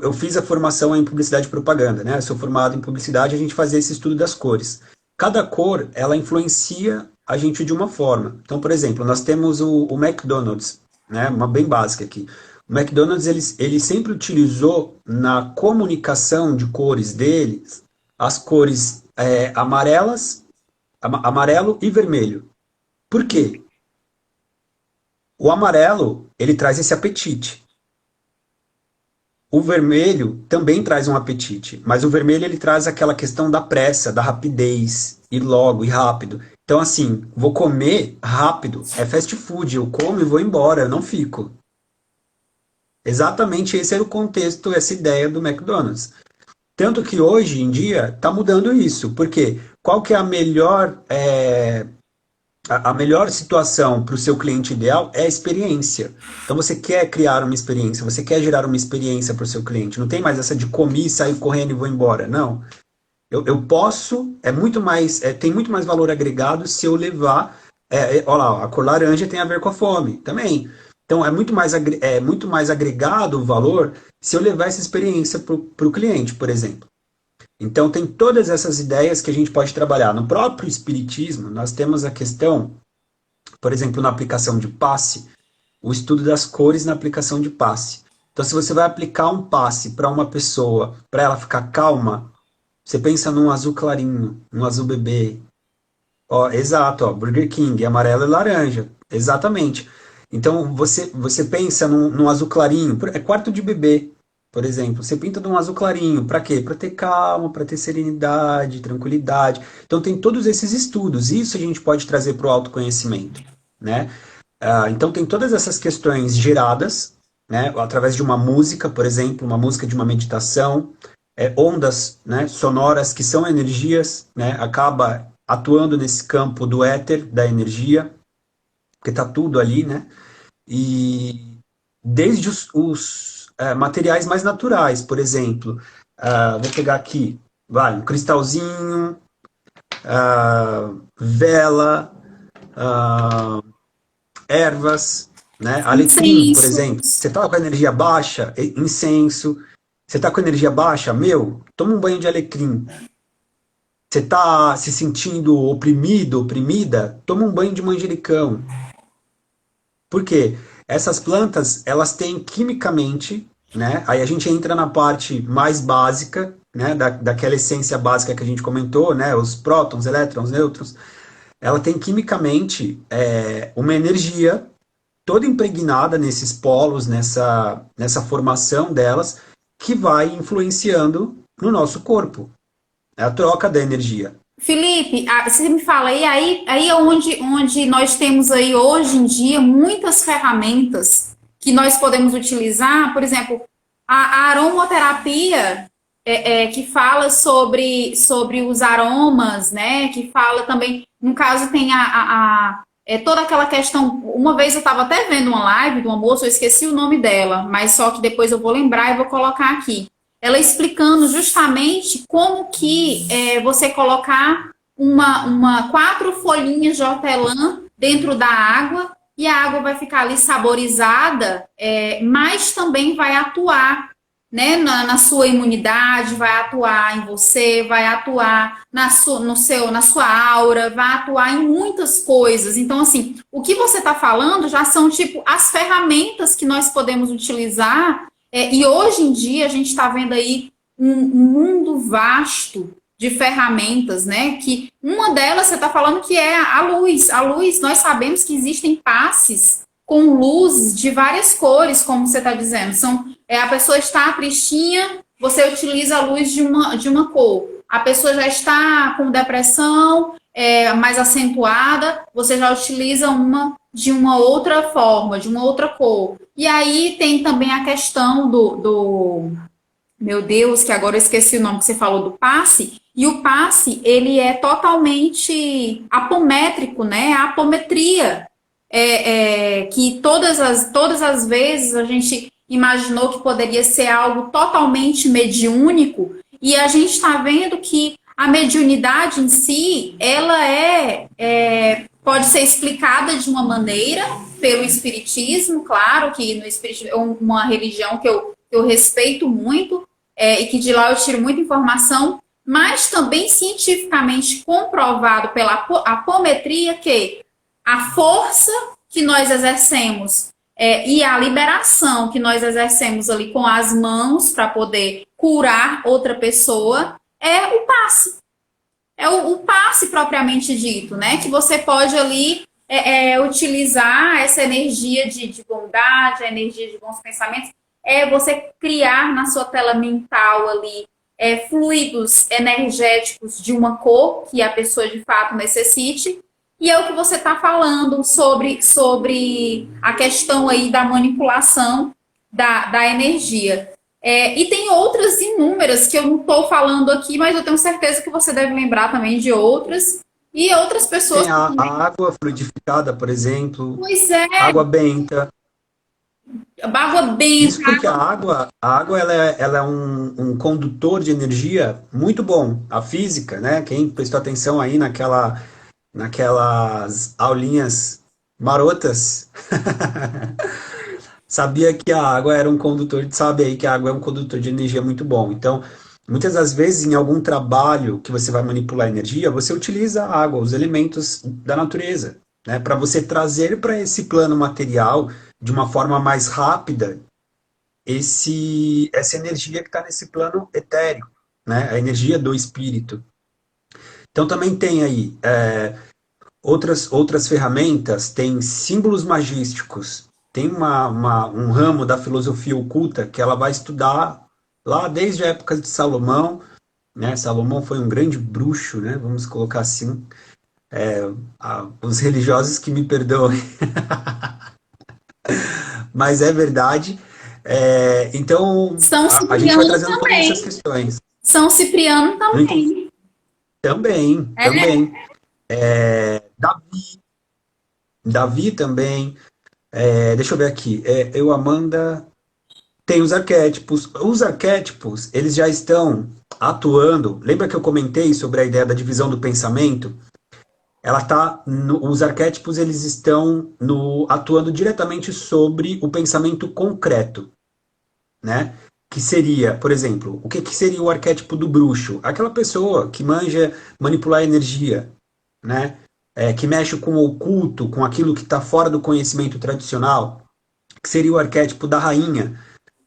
eu fiz a formação em publicidade e propaganda, né? Eu sou formado em publicidade, a gente fazia esse estudo das cores. Cada cor, ela influencia a gente de uma forma. Então, por exemplo, nós temos o McDonald's, né? Uma bem básica aqui. O McDonald's, ele sempre utilizou na comunicação de cores deles as cores amarelo e vermelho. Por quê? O amarelo, ele traz esse apetite. O vermelho também traz um apetite, mas o vermelho ele traz aquela questão da pressa, da rapidez, e logo, e rápido. Então, assim, vou comer rápido, é fast food, eu como e vou embora, eu não fico. Exatamente esse era o contexto, essa ideia do McDonald's. Tanto que hoje em dia está mudando isso, porque qual que é a melhor situação para o seu cliente ideal é a experiência. Então você quer criar uma experiência, você quer gerar uma experiência para o seu cliente. Não tem mais essa de comer, sair correndo e vou embora. Não. Eu posso, tem muito mais valor agregado se eu levar. Olha lá, a cor laranja tem a ver com a fome também. Então é muito mais agregado o valor se eu levar essa experiência para o cliente, por exemplo. Então, tem todas essas ideias que a gente pode trabalhar. No próprio Espiritismo, nós temos a questão por exemplo, na aplicação de passe, o estudo das cores na aplicação de passe. Então, se você vai aplicar um passe para uma pessoa, para ela ficar calma, você pensa num azul clarinho, num azul bebê. Ó, exato, ó, Burger King, amarelo e laranja. Exatamente. Então, você pensa num azul clarinho, é quarto de bebê, por exemplo. Você pinta num azul clarinho, para quê? Para ter calma, para ter serenidade, tranquilidade. Então, tem todos esses estudos. Isso a gente pode trazer para o autoconhecimento, né? Então, tem todas essas questões geradas, né, através de uma música, por exemplo, uma música de uma meditação, ondas, né, sonoras que são energias, né, acaba atuando nesse campo do éter, da energia, porque está tudo ali, né? E desde os materiais mais naturais, por exemplo, vou pegar aqui, vai, um cristalzinho, vela, ervas, né? Alecrim, por exemplo. Incensos. Você está com a energia baixa, incenso. Você está com a energia baixa, toma um banho de alecrim. Você está se sentindo oprimido, oprimida, toma um banho de manjericão. Por quê? Essas plantas, elas têm quimicamente, né? Aí a gente entra na parte mais básica, né? Daquela essência básica que a gente comentou, né? Os prótons, elétrons, nêutrons. Ela tem quimicamente uma energia toda impregnada nesses polos, nessa formação delas, que vai influenciando no nosso corpo. É a troca da energia. Felipe, você me fala, e aí é onde nós temos aí hoje em dia muitas ferramentas que nós podemos utilizar, por exemplo, a aromaterapia, que fala sobre os aromas, né? Que fala também, no caso, tem toda aquela questão. Uma vez eu estava até vendo uma live de uma moça, eu esqueci o nome dela, mas só que depois eu vou lembrar e vou colocar aqui. Ela explicando justamente como que você colocar quatro folhinhas de hortelã dentro da água e a água vai ficar ali saborizada, mas também vai atuar, né, na sua imunidade, vai atuar em você, vai atuar na sua aura, vai atuar em muitas coisas. Então, assim, o que você está falando já são, tipo, as ferramentas que nós podemos utilizar, e hoje em dia a gente está vendo aí um mundo vasto de ferramentas, né, que uma delas você está falando que é a luz. A luz, nós sabemos que existem passes com luzes de várias cores, como você está dizendo. A pessoa está tristinha, você utiliza a luz de uma cor. A pessoa já está com depressão mais acentuada, você já utiliza uma de uma outra forma, de uma outra cor. E aí tem também a questão meu Deus, que agora eu esqueci o nome que você falou, do passe. E o passe, ele é totalmente apométrico, né? A apometria. Que todas as vezes a gente imaginou que poderia ser algo totalmente mediúnico, e a gente está vendo que a mediunidade em si, ela pode ser explicada de uma maneira pelo espiritismo, claro que no espiritismo é uma religião que eu respeito muito, e que de lá eu tiro muita informação, mas também cientificamente comprovado pela apometria que a força que nós exercemos e a liberação que nós exercemos ali com as mãos para poder curar outra pessoa é o passe. É o passe propriamente dito, né? Que você pode ali utilizar essa energia de bondade, a energia de bons pensamentos, você criar na sua tela mental ali fluidos energéticos de uma cor que a pessoa de fato necessite. E é o que você está falando sobre a questão aí da manipulação da energia. E tem outras inúmeras que eu não estou falando aqui, mas eu tenho certeza que você deve lembrar também de outras. E outras pessoas... Tem a água fluidificada, por exemplo. Pois é. Água benta. Água benta. Isso porque a água ela é um condutor de energia muito bom. A física, né? Quem prestou atenção aí naquelas aulinhas marotas, sabia que a água era um condutor, sabe aí que a água é um condutor de energia muito bom. Então, muitas das vezes, em algum trabalho que você vai manipular energia, você utiliza a água, os elementos da natureza, né? Para você trazer para esse plano material de uma forma mais rápida essa energia que está nesse plano etéreo, né? A energia do espírito. Então também tem aí outras ferramentas, tem símbolos magísticos, tem um ramo da filosofia oculta que ela vai estudar lá desde a época de Salomão, né? Salomão foi um grande bruxo, né? Vamos colocar assim. Os religiosos que me perdoem, mas é verdade. Então, São a gente vai Cipriano trazendo todas essas também. questões. São Cipriano também. Também, É, também. Davi também. Deixa eu ver aqui. Eu, Amanda, tem os arquétipos. Os arquétipos, eles já estão atuando. Lembra que eu comentei sobre a ideia da divisão do pensamento? Os arquétipos eles estão atuando diretamente sobre o pensamento concreto, né? Que seria, por exemplo, o que seria o arquétipo do bruxo? Aquela pessoa que manja manipular energia, né? Que mexe com o oculto, com aquilo que está fora do conhecimento tradicional, que seria o arquétipo da rainha,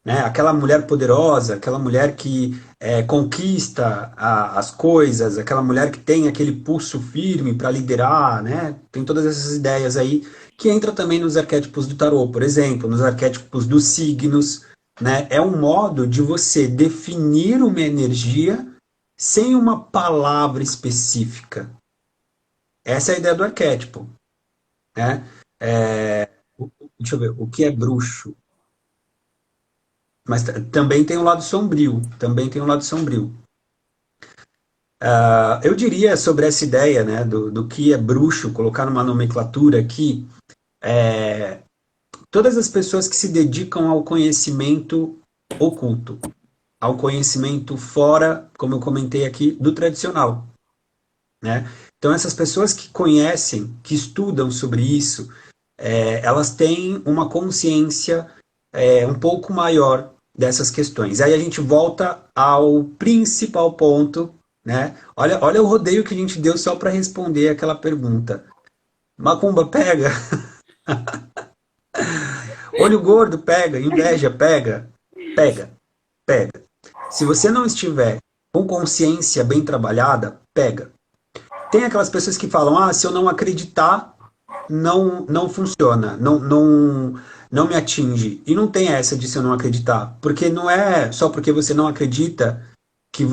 né? Aquela mulher poderosa, aquela mulher que conquista as coisas, aquela mulher que tem aquele pulso firme para liderar, né? Tem todas essas ideias aí que entra também nos arquétipos do tarô, por exemplo, nos arquétipos dos signos, né? É um modo de você definir uma energia sem uma palavra específica. Essa é a ideia do arquétipo, né? Deixa eu ver, o que é bruxo? Mas também tem um lado sombrio, também tem um lado sombrio. Eu diria sobre essa ideia, né, do que é bruxo, colocar numa nomenclatura aqui, todas as pessoas que se dedicam ao conhecimento oculto, ao conhecimento fora, como eu comentei aqui, do tradicional, né? Então essas pessoas que conhecem, que estudam sobre isso, elas têm uma consciência um pouco maior dessas questões. Aí a gente volta ao principal ponto, né? Olha o rodeio que a gente deu só para responder aquela pergunta. Macumba pega? Olho gordo pega? Inveja pega? Pega, pega. Se você não estiver com consciência bem trabalhada, pega. Tem aquelas pessoas que falam, se eu não acreditar, não funciona, não me atinge. E não tem essa de se eu não acreditar, porque não é só porque você não acredita que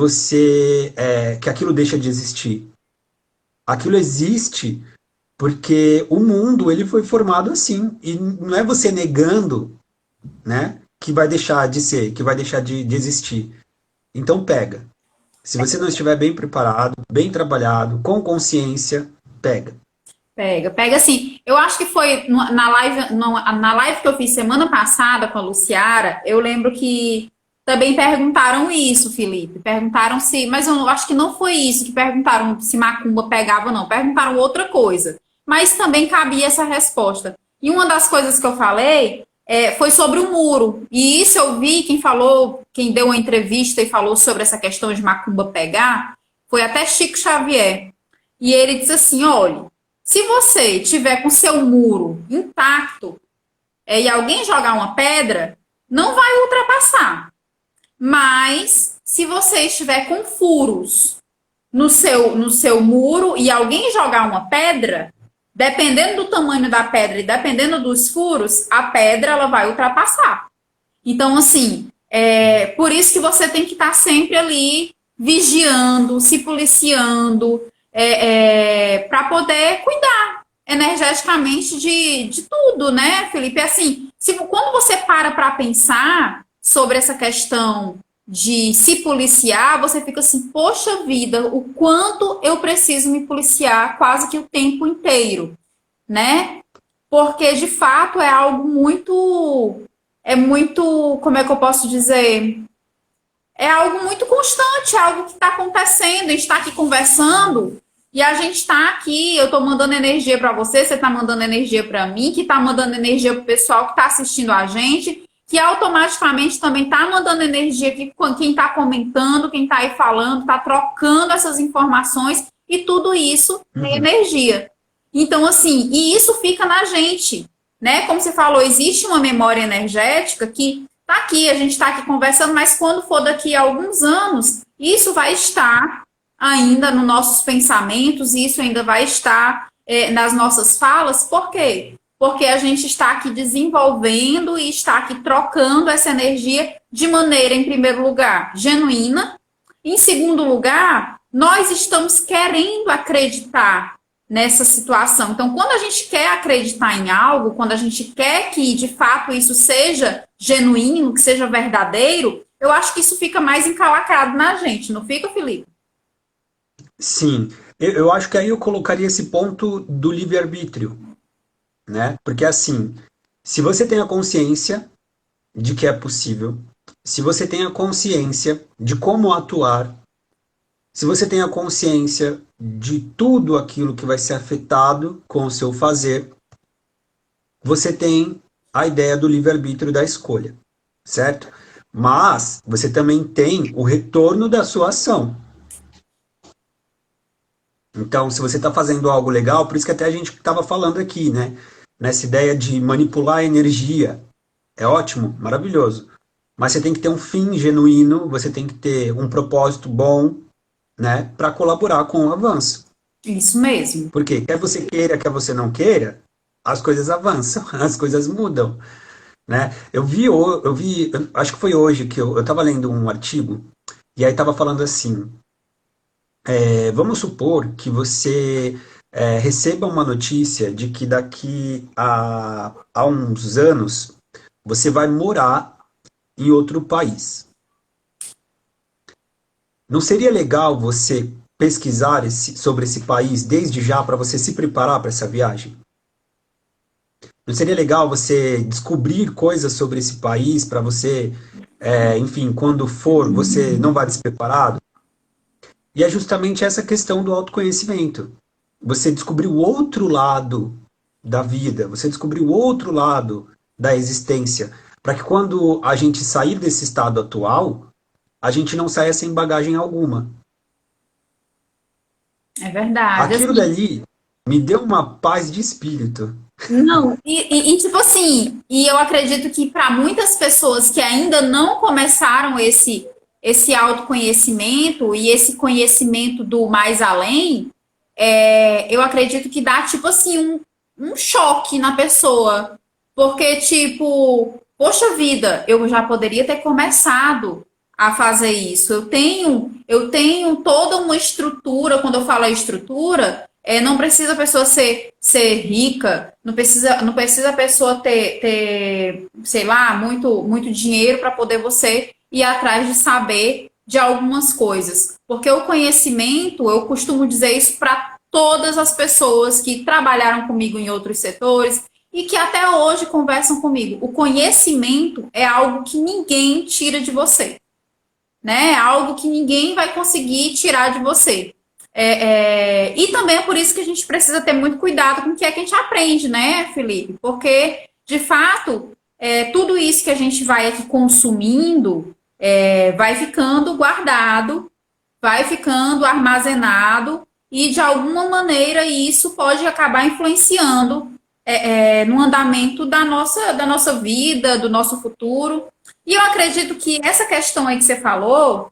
que aquilo deixa de existir. Aquilo existe porque o mundo ele foi formado assim, e não é você negando, né, que vai deixar de ser, que vai deixar de existir. Então pega. Se você não estiver bem preparado, bem trabalhado, com consciência, pega. pega assim. Eu acho que foi na live que eu fiz semana passada com a Luciara, eu lembro que também perguntaram isso, Felipe. Perguntaram se, mas eu acho que não foi isso que perguntaram se macumba pegava, não. Perguntaram outra coisa. Mas também cabia essa resposta. E uma das coisas que eu falei foi sobre o muro. E isso eu vi, quem falou, quem deu uma entrevista e falou sobre essa questão de macumba pegar, foi até Chico Xavier. E ele disse assim, olha, se você tiver com seu muro intacto e alguém jogar uma pedra, não vai ultrapassar. Mas se você estiver com furos no seu muro e alguém jogar uma pedra, dependendo do tamanho da pedra e dependendo dos furos, a pedra ela vai ultrapassar. Então, assim, por isso que você tem que estar sempre ali vigiando, se policiando, para poder cuidar energeticamente de tudo, né, Felipe? Assim, quando você para pensar sobre essa questão de se policiar, você fica assim, poxa vida, o quanto eu preciso me policiar quase que o tempo inteiro, né? Porque, de fato, é algo muito, como é que eu posso dizer? É algo muito constante, é algo que está acontecendo, a gente está aqui conversando e a gente está aqui, eu estou mandando energia para você, você está mandando energia para mim, que está mandando energia para o pessoal que está assistindo a gente, que automaticamente também está mandando energia aqui, quem está comentando, quem está aí falando, está trocando essas informações e tudo isso é energia. Então, assim, e isso fica na gente, né? Como você falou, existe uma memória energética que tá aqui, a gente está aqui conversando, mas quando for daqui a alguns anos, isso vai estar ainda nos nossos pensamentos, isso ainda vai estar nas nossas falas. Por quê? Porque a gente está aqui desenvolvendo e está aqui trocando essa energia de maneira, em primeiro lugar, genuína. Em segundo lugar, nós estamos querendo acreditar nessa situação. Então, quando a gente quer acreditar em algo, quando a gente quer que de fato isso seja genuíno, que seja verdadeiro, eu acho que isso fica mais encalacrado na gente, não fica, Felipe? Sim, eu acho que aí eu colocaria esse ponto do livre-arbítrio, né? Porque assim, se você tem a consciência de que é possível, se você tem a consciência de como atuar, se você tem a consciência de tudo aquilo que vai ser afetado com o seu fazer, você tem a ideia do livre-arbítrio da escolha, certo? Mas você também tem o retorno da sua ação. Então, se você está fazendo algo legal, por isso que até a gente estava falando aqui, né? Nessa ideia de manipular a energia. É ótimo, maravilhoso. Mas você tem que ter um fim genuíno, você tem que ter um propósito bom, né? Para colaborar com o avanço. Isso mesmo. Porque quer você queira, quer você não queira, as coisas avançam, as coisas mudam, né? Acho que foi hoje que eu estava lendo um artigo, e aí estava falando assim, vamos supor que você receba uma notícia de que daqui a uns anos você vai morar em outro país. Não seria legal você pesquisar sobre esse país desde já para você se preparar para essa viagem? Não seria legal você descobrir coisas sobre esse país para você, enfim, quando for, você não vai despreparado? E é justamente essa questão do autoconhecimento. Você descobrir o outro lado da vida, você descobrir o outro lado da existência, para que quando a gente sair desse estado atual, a gente não saia sem bagagem alguma. É verdade. Aquilo Assim, dali me deu uma paz de espírito. não, tipo assim, e eu acredito que para muitas pessoas que ainda não começaram esse autoconhecimento e esse conhecimento do mais além, eu acredito que dá tipo assim um choque na pessoa, porque tipo, poxa vida, eu já poderia ter começado a fazer isso. Eu tenho toda uma estrutura. Quando eu falo estrutura, não precisa a pessoa ser rica, não precisa a pessoa ter, sei lá, muito dinheiro para poder você ir atrás de saber de algumas coisas. Porque o conhecimento, eu costumo dizer isso para todas as pessoas que trabalharam comigo em outros setores e que até hoje conversam comigo. O conhecimento é algo que ninguém tira de você, né? É algo que ninguém vai conseguir tirar de você. E também é por isso que a gente precisa ter muito cuidado com o que é que a gente aprende, né, Felipe? Porque, de fato, tudo isso que a gente vai aqui consumindo vai ficando guardado, vai ficando armazenado, e de alguma maneira isso pode acabar influenciando no andamento da nossa vida, do nosso futuro. E eu acredito que essa questão aí que você falou,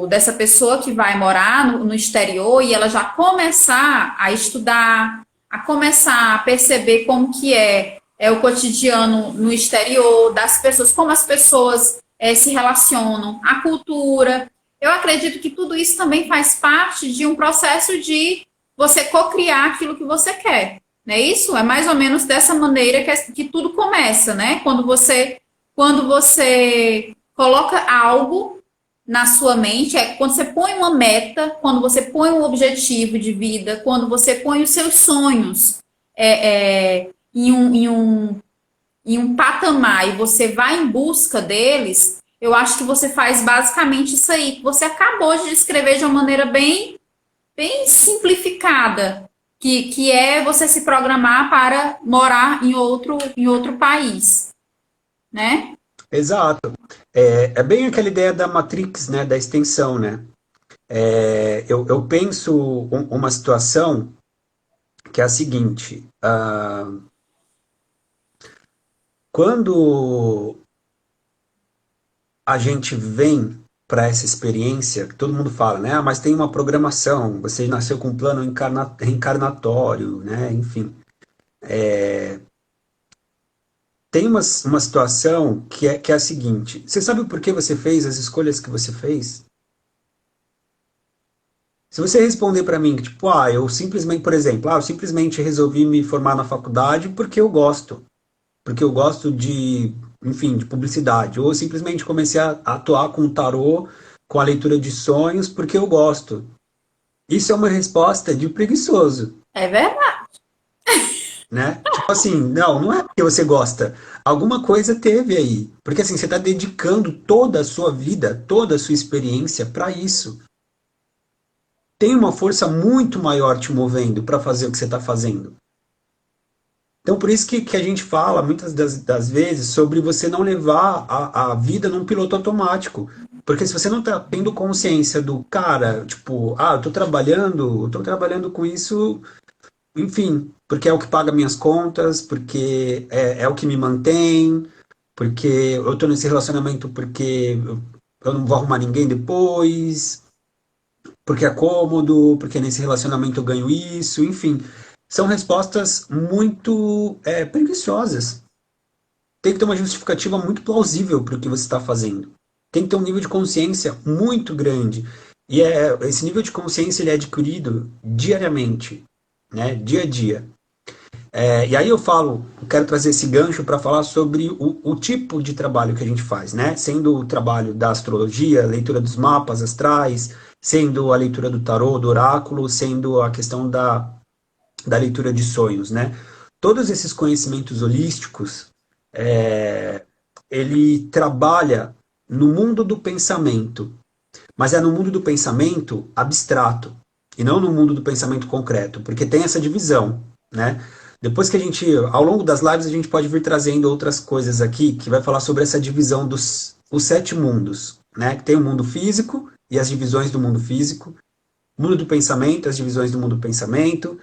dessa pessoa que vai morar no exterior e ela já começar a estudar, a começar a perceber como que é o cotidiano no exterior, das pessoas, como as pessoas se relacionam, a cultura. Eu acredito que tudo isso também faz parte de um processo de você cocriar aquilo que você quer. Não é isso? É mais ou menos dessa maneira que tudo começa, né? Quando você coloca algo na sua mente, quando você põe uma meta, quando você põe um objetivo de vida, quando você põe os seus sonhos em um patamar e você vai em busca deles, eu acho que você faz basicamente isso aí, que você acabou de descrever de uma maneira bem, bem simplificada, que é você se programar para morar em outro país, né? Exato. É bem aquela ideia da Matrix, né, da extensão, né? Eu penso uma situação que é a seguinte. Quando a gente vem para essa experiência, todo mundo fala, né? Ah, mas tem uma programação, você nasceu com um plano reencarnatório, né? Enfim. Tem uma situação que é a seguinte: você sabe por que você fez as escolhas que você fez? Se você responder para mim, tipo, eu simplesmente, por exemplo, eu simplesmente resolvi me formar na faculdade porque eu gosto de, enfim, de publicidade, ou simplesmente comecei a atuar com o tarô, com a leitura de sonhos, porque eu gosto. Isso é uma resposta de preguiçoso, É verdade. né? Tipo assim, não é porque você gosta. Alguma coisa teve aí. Porque assim, você está dedicando toda a sua vida, toda a sua experiência para isso. Tem uma força muito maior te movendo para fazer o que você está fazendo. Então, por isso que a gente fala muitas das vezes sobre você não levar a vida num piloto automático. Porque se você não está tendo consciência do cara, tipo, eu tô trabalhando com isso, enfim, porque é o que paga minhas contas, porque é o que me mantém, porque eu tô nesse relacionamento porque eu não vou arrumar ninguém depois, porque é cômodo, porque nesse relacionamento eu ganho isso, enfim. São respostas muito preguiçosas. Tem que ter uma justificativa muito plausível para o que você está fazendo. Tem que ter um nível de consciência muito grande. E esse nível de consciência ele é adquirido diariamente, né? Dia a dia. E aí eu quero trazer esse gancho para falar sobre o tipo de trabalho que a gente faz, né? Sendo o trabalho da astrologia, leitura dos mapas astrais, sendo a leitura do tarô, do oráculo, sendo a questão da leitura de sonhos, né? Todos esses conhecimentos holísticos, ele trabalha no mundo do pensamento, mas é no mundo do pensamento abstrato e não no mundo do pensamento concreto, porque tem essa divisão, né? Depois que ao longo das lives, a gente pode vir trazendo outras coisas aqui que vai falar sobre essa divisão os 7 mundos, né? Que tem o mundo físico e as divisões do mundo físico, mundo do pensamento, as divisões do mundo do pensamento,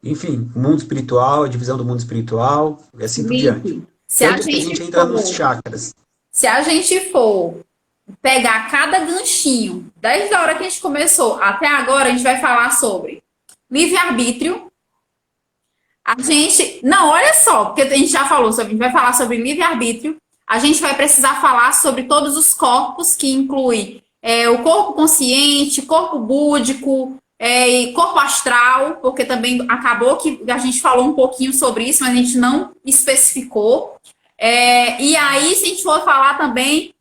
enfim, o mundo espiritual, a divisão do mundo espiritual, e assim por diante. Felipe, Tanto que a gente entra nos chakras. se a gente for pegar cada ganchinho, desde a hora que a gente começou até agora, a gente vai falar sobre livre-arbítrio. A gente. Não, olha só, porque a gente já falou sobre. A gente vai falar sobre livre-arbítrio. A gente vai precisar falar sobre todos os corpos, que inclui o corpo consciente, corpo búdico, e corpo astral, porque também acabou que a gente falou um pouquinho sobre isso, mas a gente não especificou. E aí, se a gente for falar também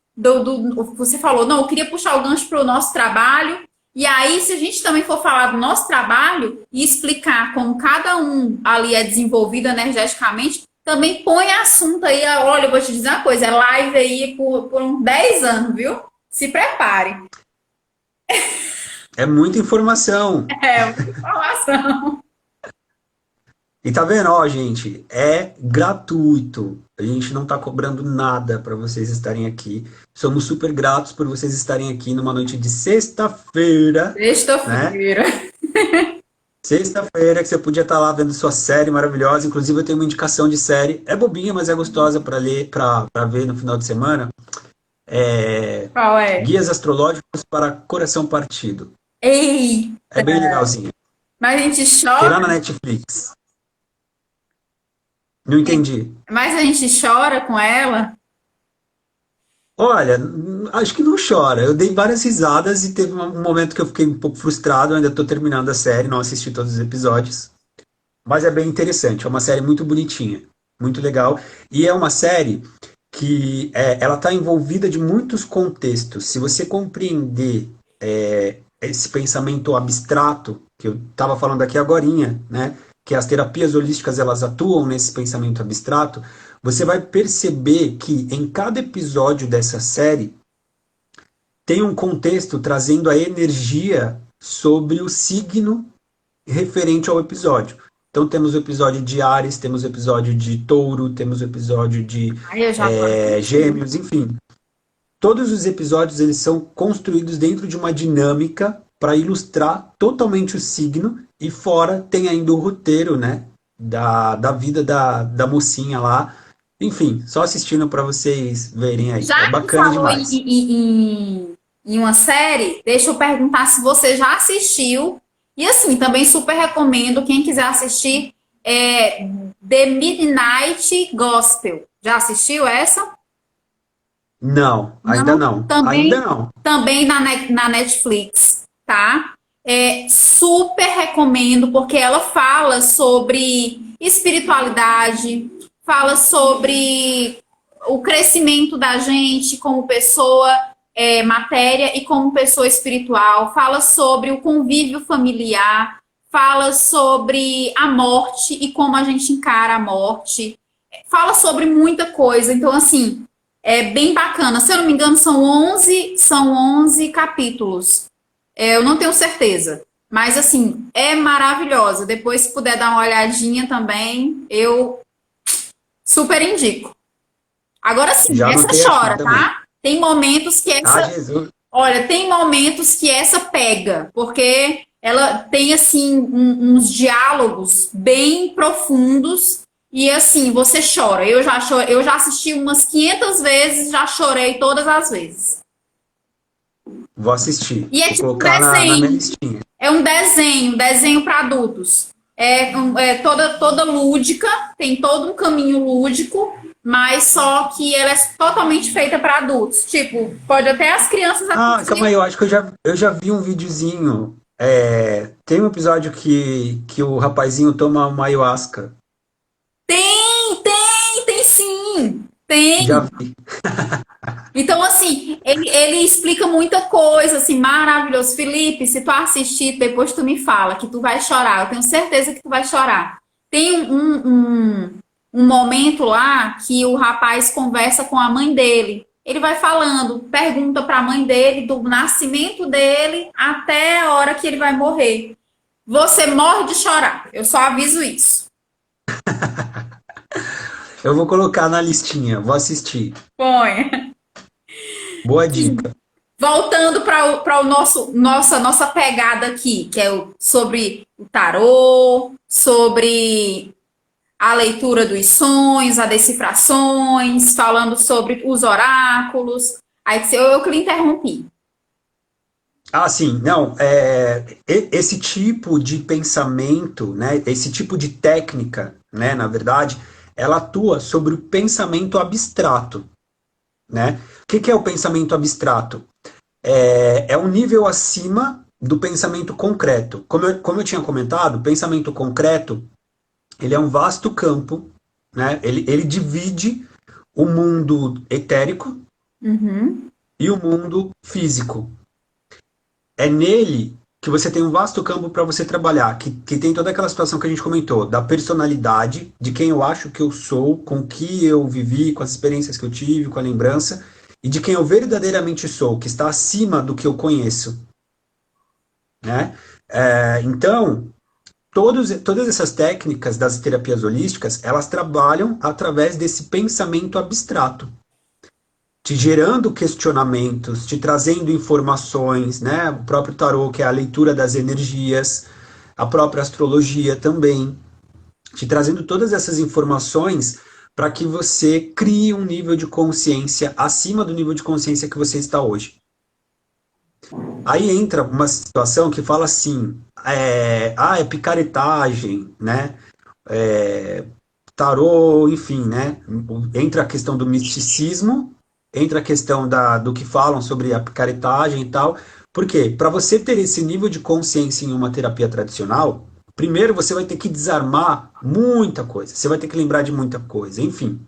você falou, não, eu queria puxar o gancho para o nosso trabalho. E aí, se a gente também for falar do nosso trabalho e explicar como cada um ali é desenvolvido energeticamente, também põe assunto aí. Olha, eu vou te dizer uma coisa, é live aí por uns 10 anos, viu? Se prepare. É muita informação. Muita informação. E tá vendo, ó, gente, é gratuito. A gente não tá cobrando nada para vocês estarem aqui. Somos super gratos por vocês estarem aqui numa noite de sexta-feira. Sexta-feira. Né? Sexta-feira, que você podia estar lá vendo sua série maravilhosa. Inclusive, eu tenho uma indicação de série. É bobinha, mas é gostosa para ler, para ver no final de semana. Qual é? Guias Astrológicos para Coração Partido. Ei! É bem legalzinho. Mas a gente Tem lá chora. na Netflix. Não entendi. Mas a gente chora com ela. Olha, acho que não chora. Eu dei várias risadas e teve um momento que eu fiquei um pouco frustrado. Eu ainda estou terminando a série, não assisti todos os episódios. Mas é bem interessante. É uma série muito bonitinha, muito legal. E é uma série que ela está envolvida de muitos contextos. Se você compreender esse pensamento abstrato, que eu estava falando aqui agorinha, né? Que as terapias holísticas elas atuam nesse pensamento abstrato, você vai perceber que em cada episódio dessa série tem um contexto trazendo a energia sobre o signo referente ao episódio. Então temos o episódio de Áries, temos o episódio de Touro, temos o episódio de Gêmeos, enfim. Todos os episódios eles são construídos dentro de uma dinâmica para ilustrar totalmente o signo, e fora tem ainda o roteiro, né, da vida da mocinha lá. Enfim, só assistindo para vocês verem aí. É Já que bacana falou demais. em uma série, deixa eu perguntar se você já assistiu. E assim, também super recomendo, quem quiser assistir, é The Midnight Gospel. Já assistiu essa? Não, ainda Não? não. Ainda Também, não. também na Netflix, tá? Super recomendo, porque ela fala sobre espiritualidade, fala sobre o crescimento da gente como pessoa matéria e como pessoa espiritual, fala sobre o convívio familiar, fala sobre a morte e como a gente encara a morte, fala sobre muita coisa. Então, assim, é bem bacana. Se eu não me engano, são 11 capítulos. Eu não tenho certeza. Mas, assim, é maravilhosa. Depois, se puder dar uma olhadinha também, eu super indico. Agora sim, Já essa anotei aqui chora, também. tá? Tem momentos que Ah, essa. Jesus. Olha, tem momentos que essa pega, porque ela tem, assim, uns diálogos bem profundos e, assim, você chora. Eu já assisti umas 500 vezes, já chorei todas as vezes. Vou assistir. E é Vou tipo um colocar na minha desenho. listinha. É um desenho para adultos. Toda lúdica, tem todo um caminho lúdico, mas só que ela é totalmente feita para adultos. Tipo, pode até as crianças Ah, calma aí, assistirem. eu acho que eu já vi um videozinho. Tem um episódio que o rapazinho toma uma ayahuasca. Tem sim. Tem. Já vi. Então, assim, ele explica muita coisa, assim, maravilhoso. Felipe, se tu assistir, depois tu me fala que tu vai chorar. Eu tenho certeza que tu vai chorar. Tem um momento lá que o rapaz conversa com a mãe dele. Ele vai falando, pergunta para a mãe dele do nascimento dele até a hora que ele vai morrer. Você morre de chorar. Eu só aviso isso. Eu vou colocar na listinha, vou assistir. Põe. Boa dica. Voltando para o nossa pegada aqui, que é sobre o tarô, sobre a leitura dos sonhos, as decifrações, falando sobre os oráculos. Aí eu que lhe interrompi. Ah, sim, não, esse tipo de pensamento, né, esse tipo de técnica, né, na verdade, ela atua sobre o pensamento abstrato, né? O que é o pensamento abstrato? É um nível acima do pensamento concreto. Como eu tinha comentado, o pensamento concreto, ele é um vasto campo, né? Ele divide o mundo etérico Uhum, e o mundo físico. É nele que você tem um vasto campo para você trabalhar, que tem toda aquela situação que a gente comentou, da personalidade, de quem eu acho que eu sou, com o que eu vivi, com as experiências que eu tive, com a lembrança, e de quem eu verdadeiramente sou, que está acima do que eu conheço, né? Então, todas essas técnicas das terapias holísticas, elas trabalham através desse pensamento abstrato, te gerando questionamentos, te trazendo informações, né? O próprio tarô, que é a leitura das energias, a própria astrologia também, te trazendo todas essas informações para que você crie um nível de consciência acima do nível de consciência que você está hoje. Aí entra uma situação que fala assim, é picaretagem, né? É, tarô, enfim, né? Entra a questão do misticismo, entra a questão do que falam sobre a picaretagem e tal. Por quê? Para você ter esse nível de consciência em uma terapia tradicional, primeiro você vai ter que desarmar muita coisa, você vai ter que lembrar de muita coisa, enfim,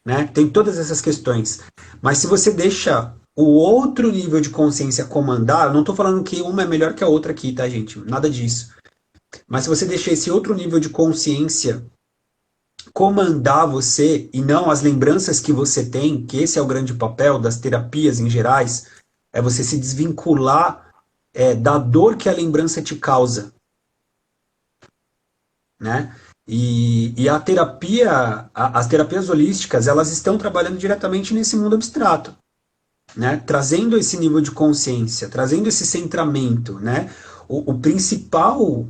né? Tem todas essas questões. Mas se você deixa o outro nível de consciência comandar, eu não estou falando que uma é melhor que a outra aqui, tá, gente? Nada disso. Mas se você deixar esse outro nível de consciência comandar você e não as lembranças que você tem, que esse é o grande papel das terapias em gerais, é você se desvincular da dor que a lembrança te causa, né? E a terapia, as terapias holísticas, elas estão trabalhando diretamente nesse mundo abstrato, né? Trazendo esse nível de consciência, trazendo esse centramento, né? O principal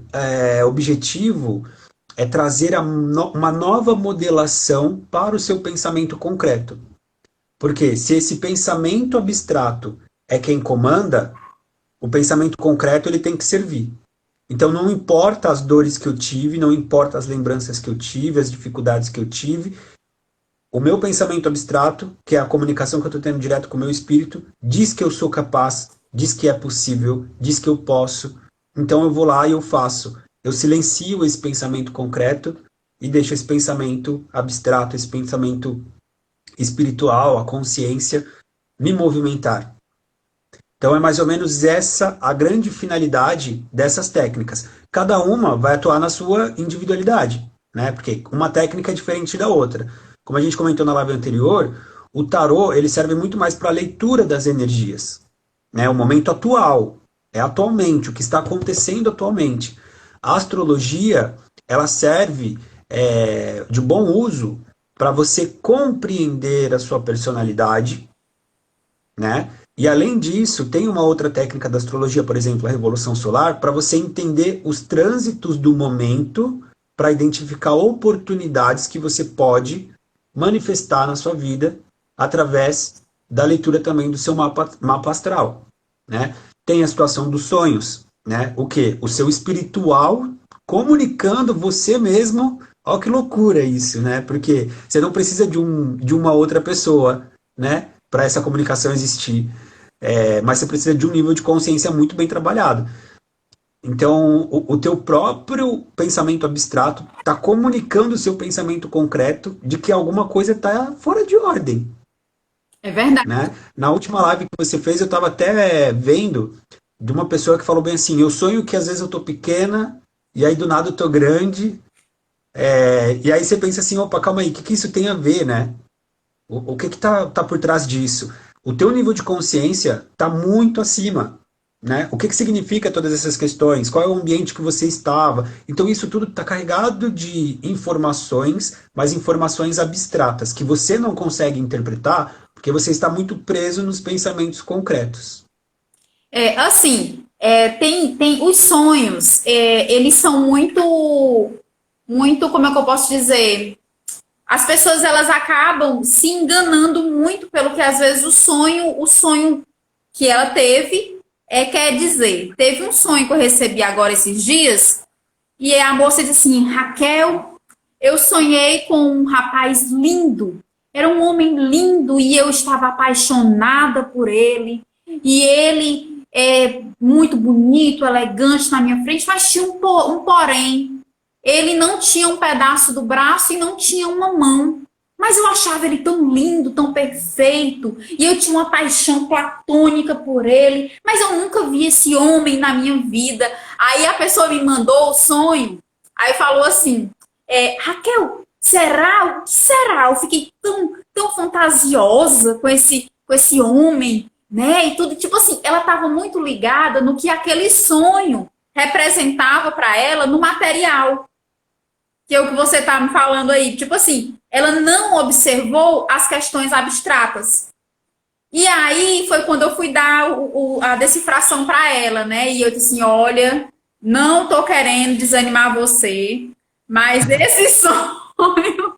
objetivo é trazer uma nova modelação para o seu pensamento concreto. Porque se esse pensamento abstrato é quem comanda, o pensamento concreto ele tem que servir. Então não importa as dores que eu tive, não importa as lembranças que eu tive, as dificuldades que eu tive, o meu pensamento abstrato, que é a comunicação que eu estou tendo direto com o meu espírito, diz que eu sou capaz, diz que é possível, diz que eu posso. Então eu vou lá e eu faço. Eu silencio esse pensamento concreto e deixo esse pensamento abstrato, esse pensamento espiritual, a consciência, me movimentar. Então é mais ou menos essa a grande finalidade dessas técnicas. Cada uma vai atuar na sua individualidade, né? Porque uma técnica é diferente da outra. Como a gente comentou na live anterior, o tarô ele serve muito mais para a leitura das energias, né? O momento atual, é atualmente, o que está acontecendo atualmente. A astrologia ela serve de bom uso para você compreender a sua personalidade, né? E além disso, tem uma outra técnica da astrologia, por exemplo, a revolução solar, para você entender os trânsitos do momento, para identificar oportunidades que você pode manifestar na sua vida através da leitura também do seu mapa astral, né? Tem a situação dos sonhos, né? O quê? O seu espiritual comunicando você mesmo. Olha que loucura isso, né? Porque você não precisa de uma outra pessoa, né? Para essa comunicação existir. Mas você precisa de um nível de consciência muito bem trabalhado. Então, o teu próprio pensamento abstrato está comunicando o seu pensamento concreto de que alguma coisa está fora de ordem. É verdade. Né? Na última live que você fez, eu estava até vendo de uma pessoa que falou bem assim, eu sonho que às vezes eu estou pequena e aí do nada eu estou grande. E aí você pensa assim, opa, calma aí, o que isso tem a ver, né? O que tá por trás disso? O teu nível de consciência está muito acima, né? O que significa todas essas questões? Qual é o ambiente que você estava? Então isso tudo está carregado de informações, mas informações abstratas, que você não consegue interpretar porque você está muito preso nos pensamentos concretos. Tem os sonhos, eles são muito, como é que eu posso dizer? As pessoas elas acabam se enganando muito pelo que às vezes o sonho que ela teve quer dizer. Teve um sonho que eu recebi agora esses dias e a moça disse assim, Raquel, eu sonhei com um rapaz lindo, era um homem lindo e eu estava apaixonada por ele e ele é muito bonito, elegante na minha frente, mas tinha um porém. Ele não tinha um pedaço do braço e não tinha uma mão. Mas eu achava ele tão lindo, tão perfeito. E eu tinha uma paixão platônica por ele. Mas eu nunca vi esse homem na minha vida. Aí a pessoa me mandou o sonho. Aí falou assim, Raquel, será? O que será? Eu fiquei tão fantasiosa com esse homem, né? E tudo, tipo assim, ela estava muito ligada no que aquele sonho representava para ela no material. Que é o que você está me falando aí. Tipo assim, ela não observou as questões abstratas. E aí foi quando eu fui dar a decifração para ela, né? E eu disse assim, olha, não tô querendo desanimar você, mas esse sonho,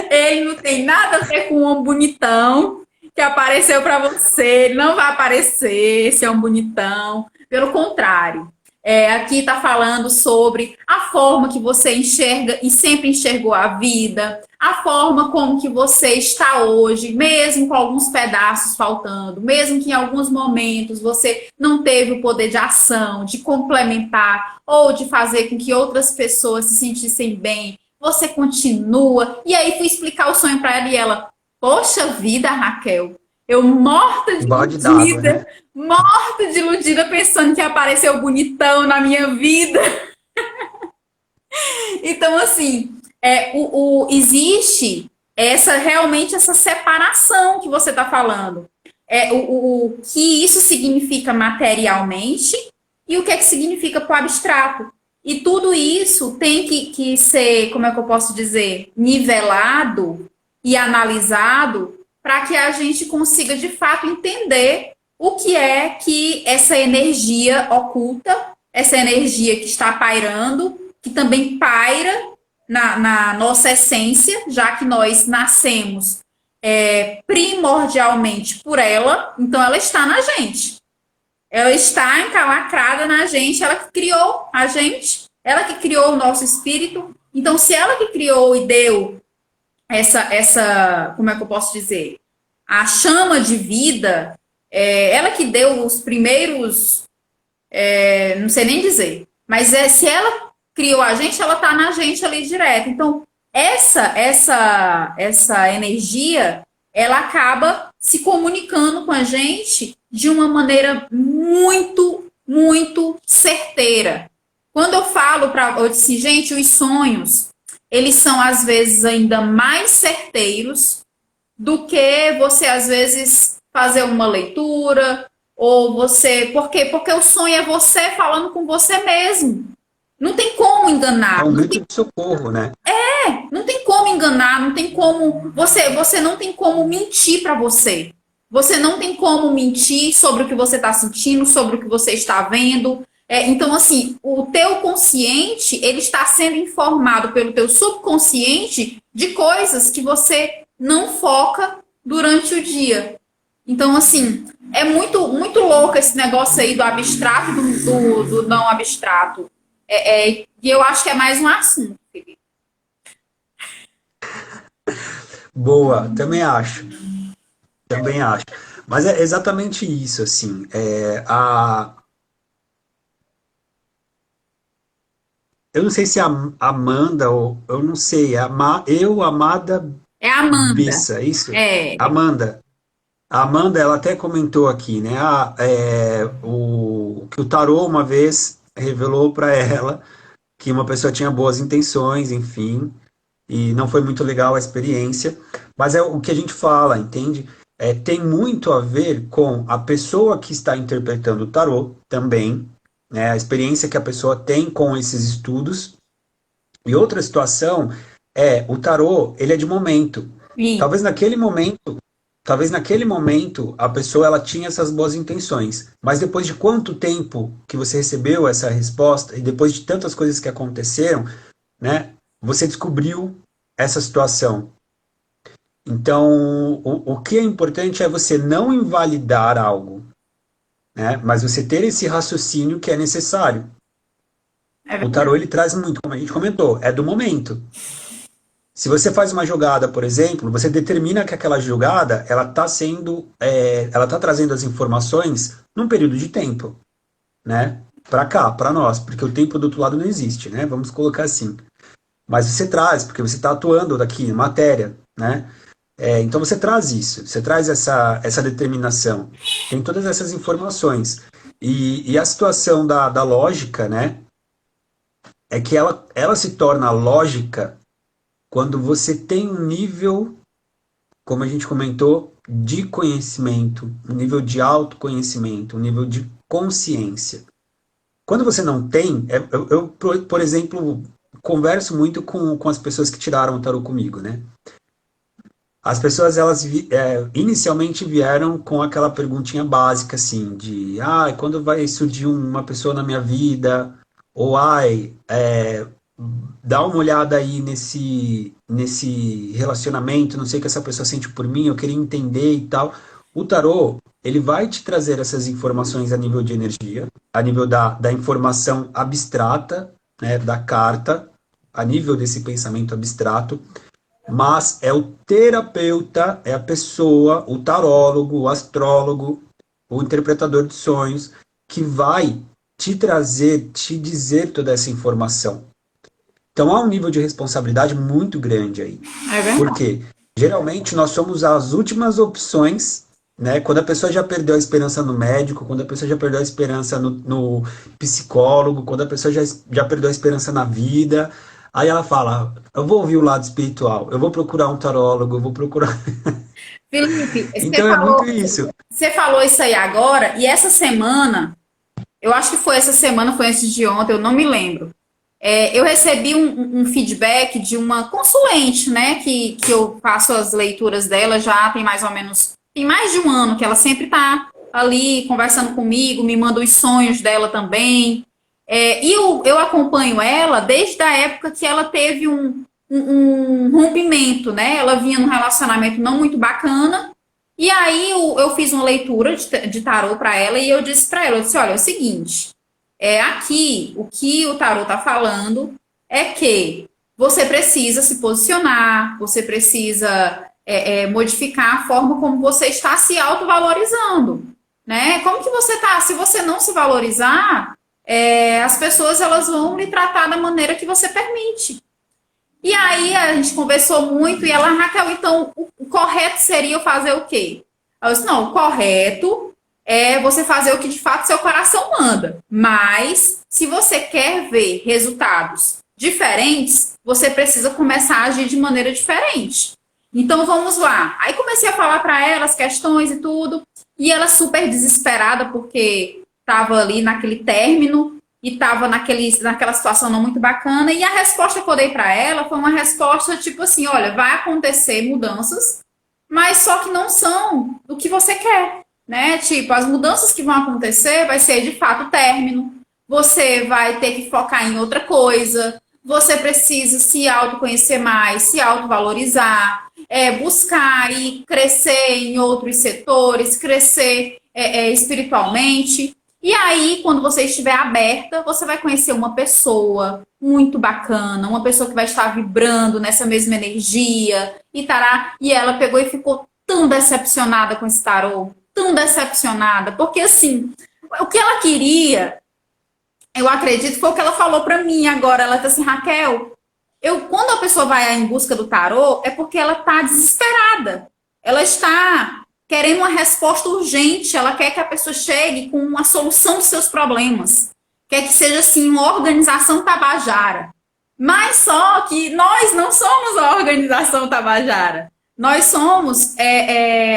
ele não tem nada a ver com um homem bonitão que apareceu para você. Ele não vai aparecer, esse é um bonitão. Pelo contrário. Aqui está falando sobre a forma que você enxerga e sempre enxergou a vida, a forma como que você está hoje, mesmo com alguns pedaços faltando, mesmo que em alguns momentos você não teve o poder de ação, de complementar ou de fazer com que outras pessoas se sentissem bem, você continua. E aí fui explicar o sonho para ela e ela, poxa vida, Raquel, eu morta de iludida, né? Morta de iludida, pensando que apareceu bonitão na minha vida. Então, assim, existe realmente essa separação que você está falando. O que isso significa materialmente e o que significa para o abstrato. E tudo isso tem que ser, como é que eu posso dizer, nivelado e analisado para que a gente consiga, de fato, entender o que é que essa energia oculta, essa energia que está pairando, que também paira na nossa essência, já que nós nascemos primordialmente por ela, então ela está na gente. Ela está encalacrada na gente, ela que criou a gente, ela que criou o nosso espírito. Então, se ela que criou e deu como é que eu posso dizer? A chama de vida, ela que deu os primeiros, não sei nem dizer, mas se ela criou a gente, ela está na gente ali direto. Então, essa energia, ela acaba se comunicando com a gente de uma maneira muito, muito certeira. Quando eu falo eu disse, gente, os sonhos, eles são às vezes ainda mais certeiros do que você às vezes fazer uma leitura ou você, por quê? Porque o sonho é você falando com você mesmo. Não tem como enganar. É um grito de socorro, né? Não tem como enganar, não tem como. Você não tem como mentir para você. Você não tem como mentir sobre o que você está sentindo, sobre o que você está vendo. Então, assim, o teu consciente, ele está sendo informado pelo teu subconsciente de coisas que você não foca durante o dia. Então, assim, é muito, muito louco esse negócio aí do abstrato, do não abstrato. E eu acho que é mais um assunto, Felipe. Boa, também acho. Também acho. Mas é exatamente isso, assim. Eu não sei se é a Amanda ou... Eu não sei. Amada É a Amanda. Bessa, é isso? É. Amanda. A Amanda, ela até comentou aqui, né? Que o tarô uma vez revelou para ela que uma pessoa tinha boas intenções, enfim, e não foi muito legal a experiência. Mas é o que a gente fala, entende? Tem muito a ver com a pessoa que está interpretando o tarô também, né? A experiência que a pessoa tem com esses estudos. E outra situação o tarô, ele é de momento. Sim. Talvez naquele momento a pessoa ela tinha essas boas intenções, mas depois de quanto tempo que você recebeu essa resposta e depois de tantas coisas que aconteceram, né, você descobriu essa situação. Então, o que é importante é você não invalidar algo, né, mas você ter esse raciocínio que é necessário. O tarô ele traz muito, como a gente comentou, é do momento. Se você faz uma jogada, por exemplo, você determina que aquela jogada ela está trazendo as informações num período de tempo, né? Para cá, para nós, porque o tempo do outro lado não existe, né? Vamos colocar assim. Mas você traz, porque você está atuando daqui, matéria, né? Então você traz isso, você traz essa determinação, tem todas essas informações. E a situação da lógica, né? É que ela se torna lógica quando você tem um nível, como a gente comentou, de conhecimento, um nível de autoconhecimento, um nível de consciência. Quando você não tem, eu por exemplo, converso muito com as pessoas que tiraram o tarô comigo, né? As pessoas, elas inicialmente vieram com aquela perguntinha básica, assim, de, quando vai surgir uma pessoa na minha vida? Ou, dá uma olhada aí nesse relacionamento, não sei o que essa pessoa sente por mim, eu queria entender e tal. O tarô, ele vai te trazer essas informações a nível de energia, a nível da informação abstrata, né, da carta, a nível desse pensamento abstrato, mas é o terapeuta, é a pessoa, o tarólogo, o astrólogo, o interpretador de sonhos, que vai te trazer, te dizer toda essa informação. Então há um nível de responsabilidade muito grande aí. Porque geralmente nós somos as últimas opções, né? Quando a pessoa já perdeu a esperança no médico, quando a pessoa já perdeu a esperança no psicólogo, quando a pessoa já perdeu a esperança na vida, aí ela fala, eu vou ouvir o lado espiritual, eu vou procurar um tarólogo, eu vou procurar... Felipe, então é muito isso. Você falou isso aí agora, e essa semana, eu acho que foi essa semana, foi antes de ontem, eu não me lembro. Eu recebi um feedback de uma consulente, né, que eu faço as leituras dela já tem mais ou menos, tem mais de um ano, que ela sempre está ali conversando comigo, me manda os sonhos dela também. E eu acompanho ela desde a época que ela teve um rompimento, né? Ela vinha num relacionamento não muito bacana. E aí eu fiz uma leitura de tarô para ela e eu disse para ela, eu disse, olha, é o seguinte, aqui o que o tarô tá falando é que você precisa se posicionar, você precisa modificar a forma como você está se autovalorizando, né? Como que você tá? Se você não se valorizar, as pessoas elas vão lhe tratar da maneira que você permite. E aí a gente conversou muito e ela, Raquel, então o correto seria eu fazer o quê? Eu disse, não, o correto é você fazer o que de fato seu coração manda. Mas, se você quer ver resultados diferentes, você precisa começar a agir de maneira diferente. Então vamos lá. Aí comecei a falar para ela as questões e tudo, e ela super desesperada porque estava ali naquele término e estava naquela situação não muito bacana, e a resposta que eu dei para ela foi uma resposta tipo assim, olha, vai acontecer mudanças, mas só que não são do que você quer, né? Tipo, as mudanças que vão acontecer vai ser de fato término, você vai ter que focar em outra coisa, você precisa se autoconhecer mais, se autovalorizar, buscar e crescer em outros setores, crescer espiritualmente. E aí, quando você estiver aberta, você vai conhecer uma pessoa muito bacana, uma pessoa que vai estar vibrando nessa mesma energia, e tará. E ela pegou e ficou tão decepcionada com esse tarô, tão decepcionada, porque assim, o que ela queria, eu acredito, foi o que ela falou pra mim agora. Ela tá assim, Raquel, quando a pessoa vai em busca do tarô, é porque ela tá desesperada. Ela está querendo uma resposta urgente, ela quer que a pessoa chegue com uma solução dos seus problemas. Quer que seja, assim, uma organização tabajara. Mas só que nós não somos a organização tabajara. Nós somos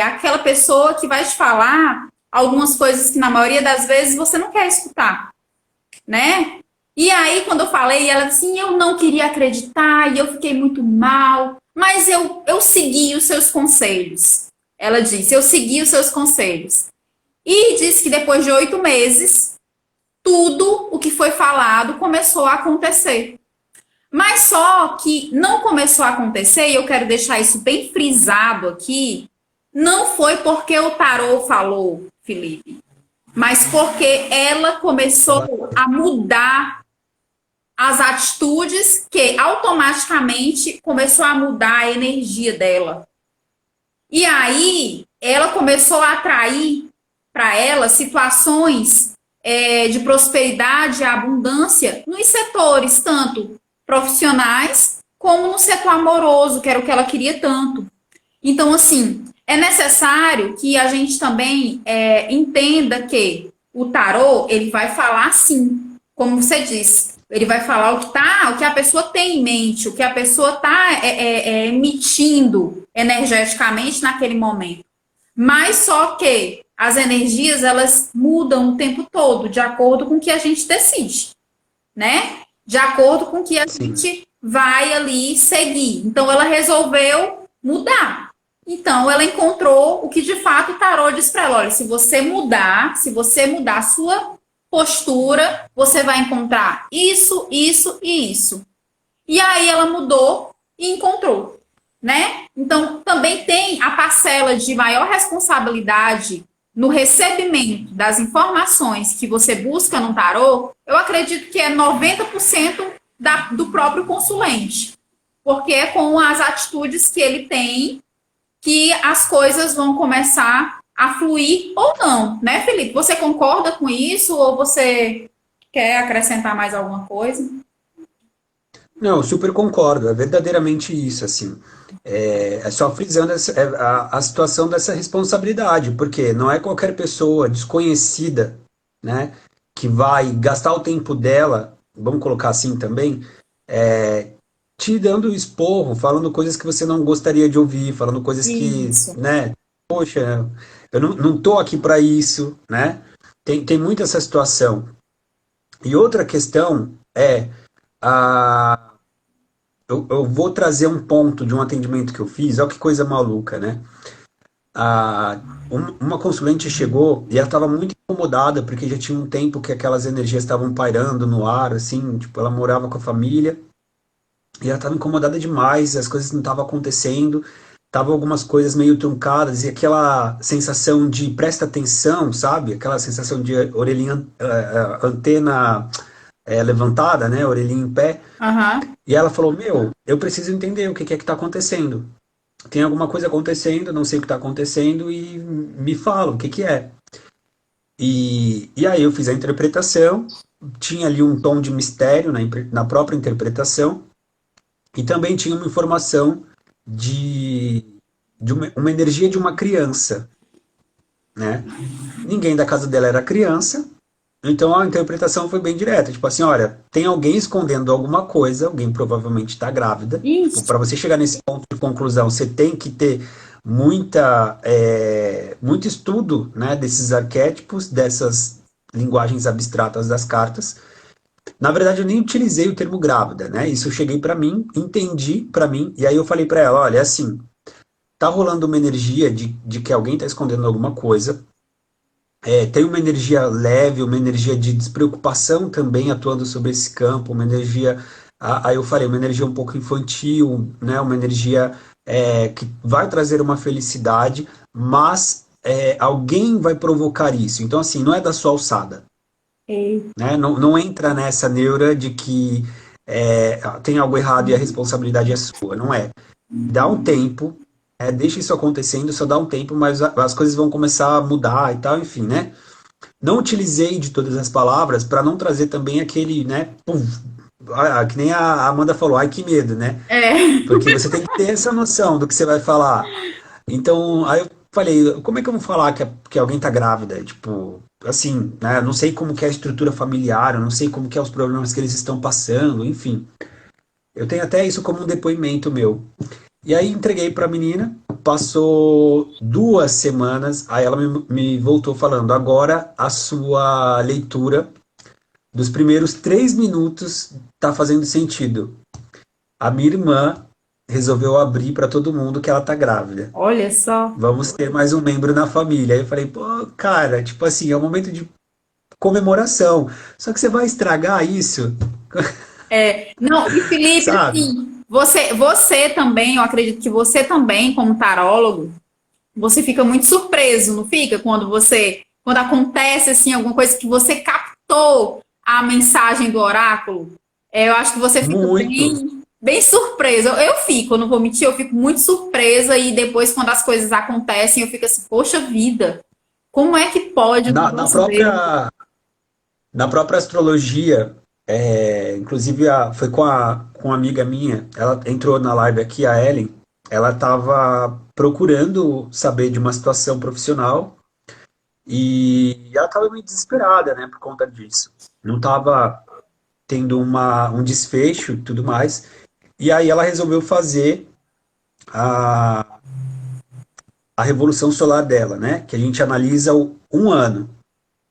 aquela pessoa que vai te falar algumas coisas que, na maioria das vezes, você não quer escutar, né? E aí, quando eu falei, ela disse assim, eu não queria acreditar e eu fiquei muito mal, mas eu segui os seus conselhos. Ela disse, eu segui os seus conselhos. E disse que depois de 8 meses, tudo o que foi falado começou a acontecer. Mas só que não começou a acontecer, e eu quero deixar isso bem frisado aqui, não foi porque o tarô falou, Felipe, mas porque ela começou a mudar as atitudes que automaticamente começou a mudar a energia dela. E aí, ela começou a atrair para ela situações de prosperidade e abundância nos setores, tanto profissionais como no setor amoroso, que era o que ela queria tanto. Então, assim, é necessário que a gente também entenda que o tarô, ele vai falar sim, como você disse, ele vai falar o que a pessoa tem em mente, o que a pessoa está emitindo energeticamente naquele momento. Mas só que as energias, elas mudam o tempo todo, de acordo com o que a gente decide, né? De acordo com o que a gente vai ali seguir. Então, ela resolveu mudar. Então, ela encontrou o que, de fato, o tarô diz para ela, olha, se você mudar a sua postura, você vai encontrar isso, isso e isso. E aí ela mudou e encontrou, né? Então, também tem a parcela de maior responsabilidade no recebimento das informações que você busca no tarô, eu acredito que é 90% do próprio consulente. Porque é com as atitudes que ele tem que as coisas vão começar a fluir ou não, né, Felipe? Você concorda com isso ou você quer acrescentar mais alguma coisa? Não, eu super concordo, é verdadeiramente isso, assim. Só frisando a situação dessa responsabilidade, porque não é qualquer pessoa desconhecida, né, que vai gastar o tempo dela, vamos colocar assim também, te dando esporro, falando coisas que você não gostaria de ouvir, falando coisas que, Isso. né, poxa, eu não tô aqui para isso, né? Tem muito essa situação. E outra questão a, eu vou trazer um ponto de um atendimento que eu fiz, olha que coisa maluca, né? Uma consulente chegou e ela estava muito incomodada porque já tinha um tempo que aquelas energias estavam pairando no ar, assim, tipo, ela morava com a família e ela estava incomodada demais, as coisas não estavam acontecendo, estavam algumas coisas meio truncadas e aquela sensação de presta atenção, sabe? Aquela sensação de orelhinha, antena levantada, né? Orelhinha em pé. Aham. E ela falou: Meu, eu preciso entender o que é que está acontecendo. Tem alguma coisa acontecendo, não sei o que está acontecendo e me fala o que é. E aí eu fiz a interpretação, tinha ali um tom de mistério na própria interpretação e também tinha uma informação de, uma energia de uma criança, né? Ninguém da casa dela era criança, então a interpretação foi bem direta, tipo assim, olha, tem alguém escondendo alguma coisa, alguém provavelmente está grávida. Tipo, Isso. para você chegar nesse ponto de conclusão, você tem que ter muito estudo, né, desses arquétipos, dessas linguagens abstratas das cartas. Na verdade, eu nem utilizei o termo grávida, né? Isso eu cheguei para mim, entendi para mim, e aí eu falei para ela, olha, é assim, tá rolando uma energia de que alguém está escondendo alguma coisa. Tem uma energia leve, uma energia de despreocupação também atuando sobre esse campo, uma energia, aí eu falei, uma energia um pouco infantil, né, uma energia que vai trazer uma felicidade, mas alguém vai provocar isso. Então, assim, não é da sua alçada, Ei. né? Não, não entra nessa neura de que tem algo errado e a responsabilidade é sua, não é. Dá um tempo, deixa isso acontecendo, só dá um tempo, mas as coisas vão começar a mudar e tal, enfim, né? Não utilizei de todas as palavras para não trazer também aquele, né? Pum, que nem a Amanda falou, ai que medo, né? É. Porque você tem que ter essa noção do que você vai falar. Então, aí eu falei, como é que eu vou falar que alguém tá grávida? Tipo, assim, né? Eu não sei como que é a estrutura familiar, eu não sei como que é os problemas que eles estão passando, enfim. Eu tenho até isso como um depoimento meu. E aí entreguei para a menina, passou 2 semanas, aí ela me voltou falando, agora a sua leitura dos primeiros 3 minutos tá fazendo sentido. A minha irmã resolveu abrir para todo mundo que ela tá grávida. Olha só. Vamos ter mais um membro na família. Aí eu falei, pô, cara, tipo assim, é um momento de comemoração. Só que você vai estragar isso, Não, e Felipe, sabe? assim, você também, eu acredito que você também, como tarólogo, você fica muito surpreso, não fica? Quando acontece assim alguma coisa que você captou a mensagem do oráculo, eu acho que você fica Muito. bem surpreso. Eu fico, eu não vou mentir, eu fico muito surpresa e depois quando as coisas acontecem, eu fico assim, poxa vida, como é que pode um Na, na negócio desse? própria Na própria astrologia, inclusive foi com uma amiga minha, ela entrou na live aqui, a Ellen, ela estava procurando saber de uma situação profissional e ela estava meio desesperada, né, por conta disso. Não estava tendo um desfecho e tudo mais. E aí ela resolveu fazer a, a revolução solar dela, né, que a gente analisa um ano,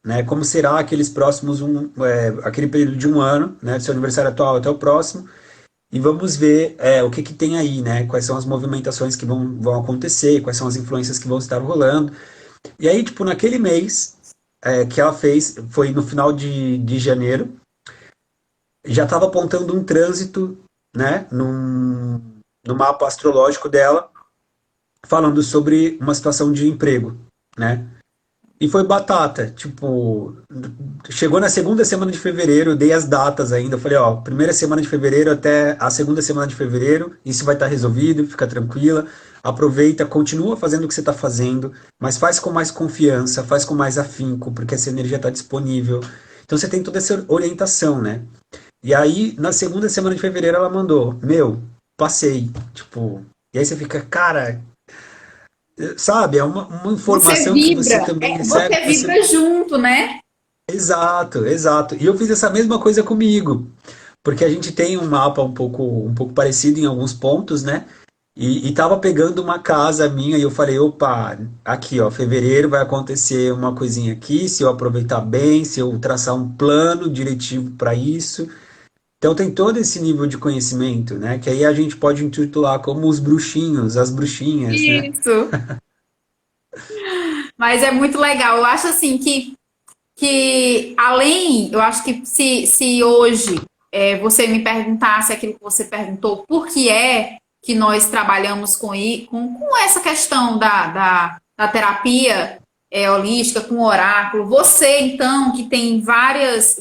né? Como será aqueles próximos aquele período de um ano, né? Do seu aniversário atual até o próximo, e vamos ver o que que tem aí, né? Quais são as movimentações que vão acontecer, quais são as influências que vão estar rolando. E aí, tipo, naquele mês que ela fez, foi no final de janeiro, já estava apontando um trânsito, né? No mapa astrológico dela, falando sobre uma situação de emprego, né? E foi batata, tipo, chegou na segunda semana de fevereiro, eu dei as datas ainda, eu falei, ó, primeira semana de fevereiro até a segunda semana de fevereiro, isso vai estar resolvido, fica tranquila, aproveita, continua fazendo o que você está fazendo, mas faz com mais confiança, faz com mais afinco, porque essa energia está disponível. Então você tem toda essa orientação, né? E aí, na segunda semana de fevereiro, ela mandou, meu, passei, tipo, e aí você fica, cara, sabe, é uma Você informação que você vibra, também recebe, você que você. vibra junto, né? Exato, exato. E eu fiz essa mesma coisa comigo, porque a gente tem um mapa um pouco parecido em alguns pontos, né? E tava pegando uma casa minha e eu falei, opa, aqui ó, fevereiro vai acontecer uma coisinha aqui, se eu aproveitar bem, se eu traçar um plano diretivo para isso, Então tem todo esse nível de conhecimento, né? Que aí a gente pode intitular como os bruxinhos, as bruxinhas, né? Isso. Mas é muito legal. Eu acho assim que além, eu acho que se hoje você me perguntasse aquilo que você perguntou, por que é que nós trabalhamos com essa questão da terapia holística, com o oráculo, você então que tem vários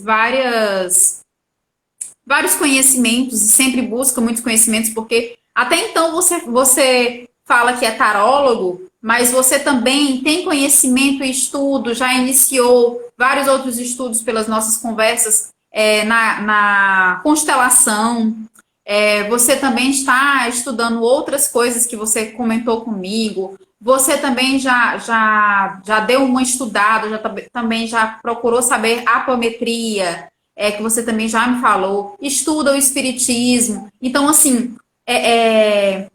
conhecimentos e sempre busca muitos conhecimentos, porque até então você fala que é tarólogo, mas você também tem conhecimento e estudo, já iniciou vários outros estudos pelas nossas conversas na constelação. Você também está estudando outras coisas que você comentou comigo. Você também já deu uma estudada, também já procurou saber apometria, que você também já me falou, estuda o espiritismo. Então, assim, é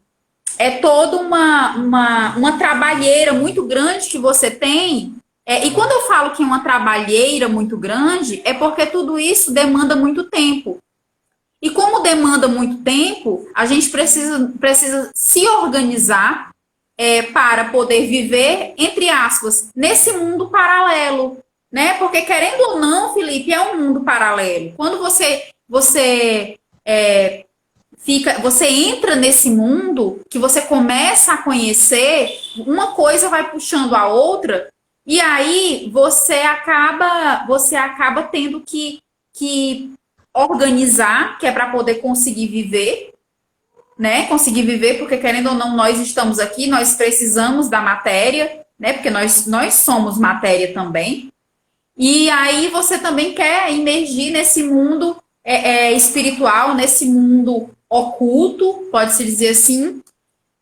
toda uma trabalheira muito grande que você tem. E quando eu falo que é uma trabalheira muito grande, é porque tudo isso demanda muito tempo. E como demanda muito tempo, a gente precisa se organizar para poder viver, entre aspas, nesse mundo paralelo, né? Porque querendo ou não, Felipe, é um mundo paralelo. Quando você entra nesse mundo, que você começa a conhecer, uma coisa vai puxando a outra, e aí você acaba tendo que organizar, que é para poder conseguir viver, né? Conseguir viver, porque querendo ou não, nós estamos aqui, nós precisamos da matéria, né? Porque nós somos matéria também. E aí você também quer emergir nesse mundo espiritual, nesse mundo oculto, pode-se dizer assim.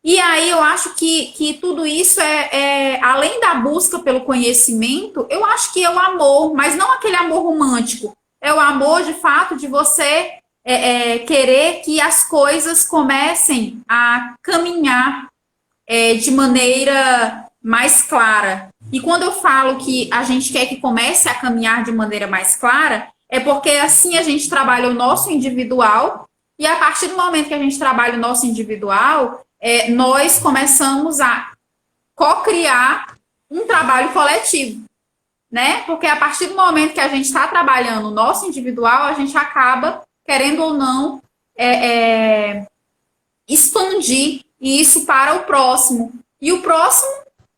E aí eu acho que tudo isso além da busca pelo conhecimento, eu acho que é o amor, mas não aquele amor romântico. É o amor, de fato, de você querer que as coisas comecem a caminhar de maneira mais clara. E quando eu falo que a gente quer que comece a caminhar de maneira mais clara, é porque assim a gente trabalha o nosso individual, e a partir do momento que a gente trabalha o nosso individual, nós começamos a co-criar um trabalho coletivo, né? Porque a partir do momento que a gente está trabalhando o nosso individual, a gente acaba, querendo ou não, expandir isso para o próximo. E o próximo,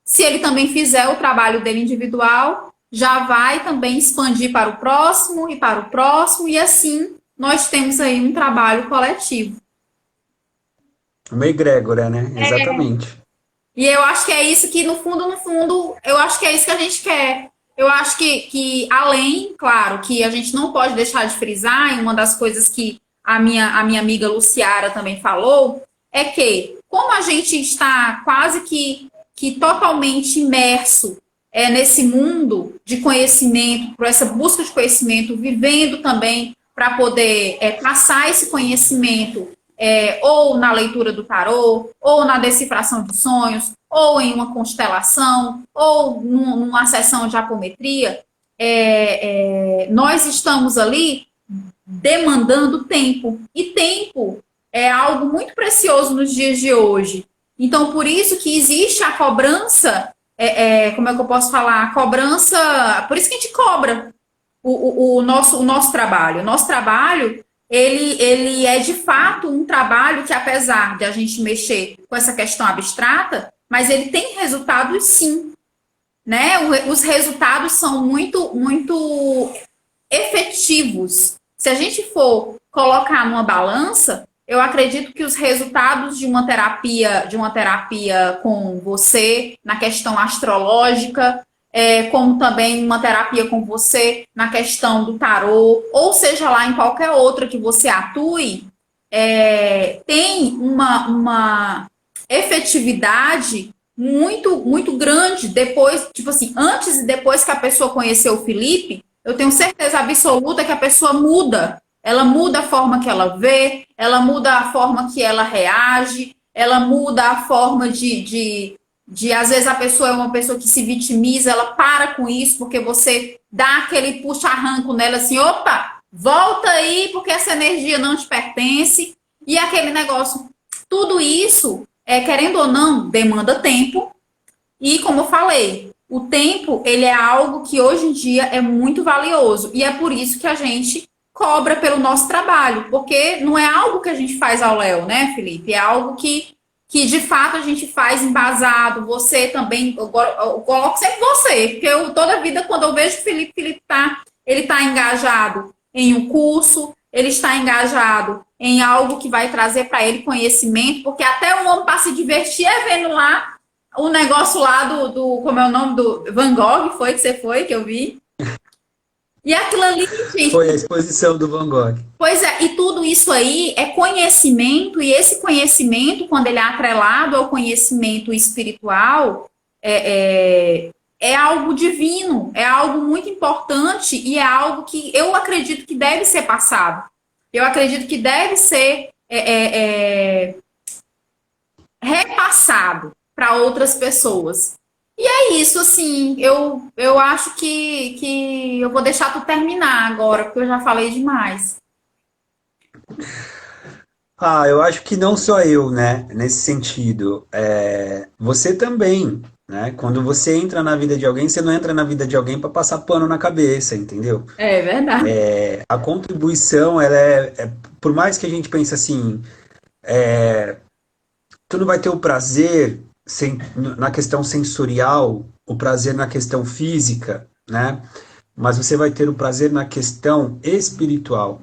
se ele também fizer o trabalho dele individual, já vai também expandir para o próximo, e assim nós temos aí um trabalho coletivo. Uma egrégora, né? Exatamente. E eu acho que é isso que, no fundo, eu acho que é isso que a gente quer. Eu acho que além, claro, que a gente não pode deixar de frisar, e uma das coisas que a minha amiga Luciara também falou, é que, como a gente está quase que totalmente imerso nesse mundo de conhecimento, por essa busca de conhecimento, vivendo também para poder passar esse conhecimento ou na leitura do tarô, ou na decifração de sonhos, ou em uma constelação, ou numa sessão de apometria, nós estamos ali demandando tempo. E tempo é algo muito precioso nos dias de hoje. Então, por isso que existe a cobrança, como é que eu posso falar? A cobrança, por isso que a gente cobra o nosso trabalho. O nosso trabalho, ele é de fato um trabalho que, apesar de a gente mexer com essa questão abstrata, mas ele tem resultados sim, né? Os resultados são muito, muito efetivos. Se a gente for colocar numa balança, eu acredito que os resultados de uma terapia com você na questão astrológica, como também uma terapia com você na questão do tarô, ou seja lá em qualquer outra que você atue, tem uma efetividade muito, muito grande depois, tipo assim, antes e depois que a pessoa conheceu o Felipe, eu tenho certeza absoluta que a pessoa muda. Ela muda a forma que ela vê, ela muda a forma que ela reage, ela muda a forma às vezes a pessoa é uma pessoa que se vitimiza, ela para com isso, porque você dá aquele puxa-arranco nela assim, opa, volta aí porque essa energia não te pertence, e aquele negócio. Tudo isso, querendo ou não, demanda tempo, e como eu falei, o tempo, ele é algo que hoje em dia é muito valioso, e é por isso que a gente cobra pelo nosso trabalho, porque não é algo que a gente faz ao léu, né, Felipe? É algo que de fato a gente faz embasado. Você também, eu coloco sempre você, porque toda vida, quando eu vejo o Felipe, ele tá engajado em um curso, ele está engajado em algo que vai trazer para ele conhecimento, porque até um homem para se divertir é vendo lá o negócio lá como é o nome do Van Gogh, foi que você foi, que eu vi. E aquilo ali, gente. Foi a exposição do Van Gogh. Pois é, e tudo isso aí é conhecimento, e esse conhecimento, quando ele é atrelado ao conhecimento espiritual, é algo divino, é algo muito importante e é algo que eu acredito que deve ser passado. Eu acredito que deve ser repassado para outras pessoas. E é isso, assim, eu acho que eu vou deixar tu terminar agora, porque eu já falei demais. Ah, eu acho que não só eu, né? Nesse sentido. Você também, né? Quando você entra na vida de alguém, você não entra na vida de alguém para passar pano na cabeça, entendeu? É verdade. A contribuição, por mais que a gente pense assim, tu não vai ter o prazer na questão sensorial, o prazer na questão física, né? Mas você vai ter o prazer na questão espiritual.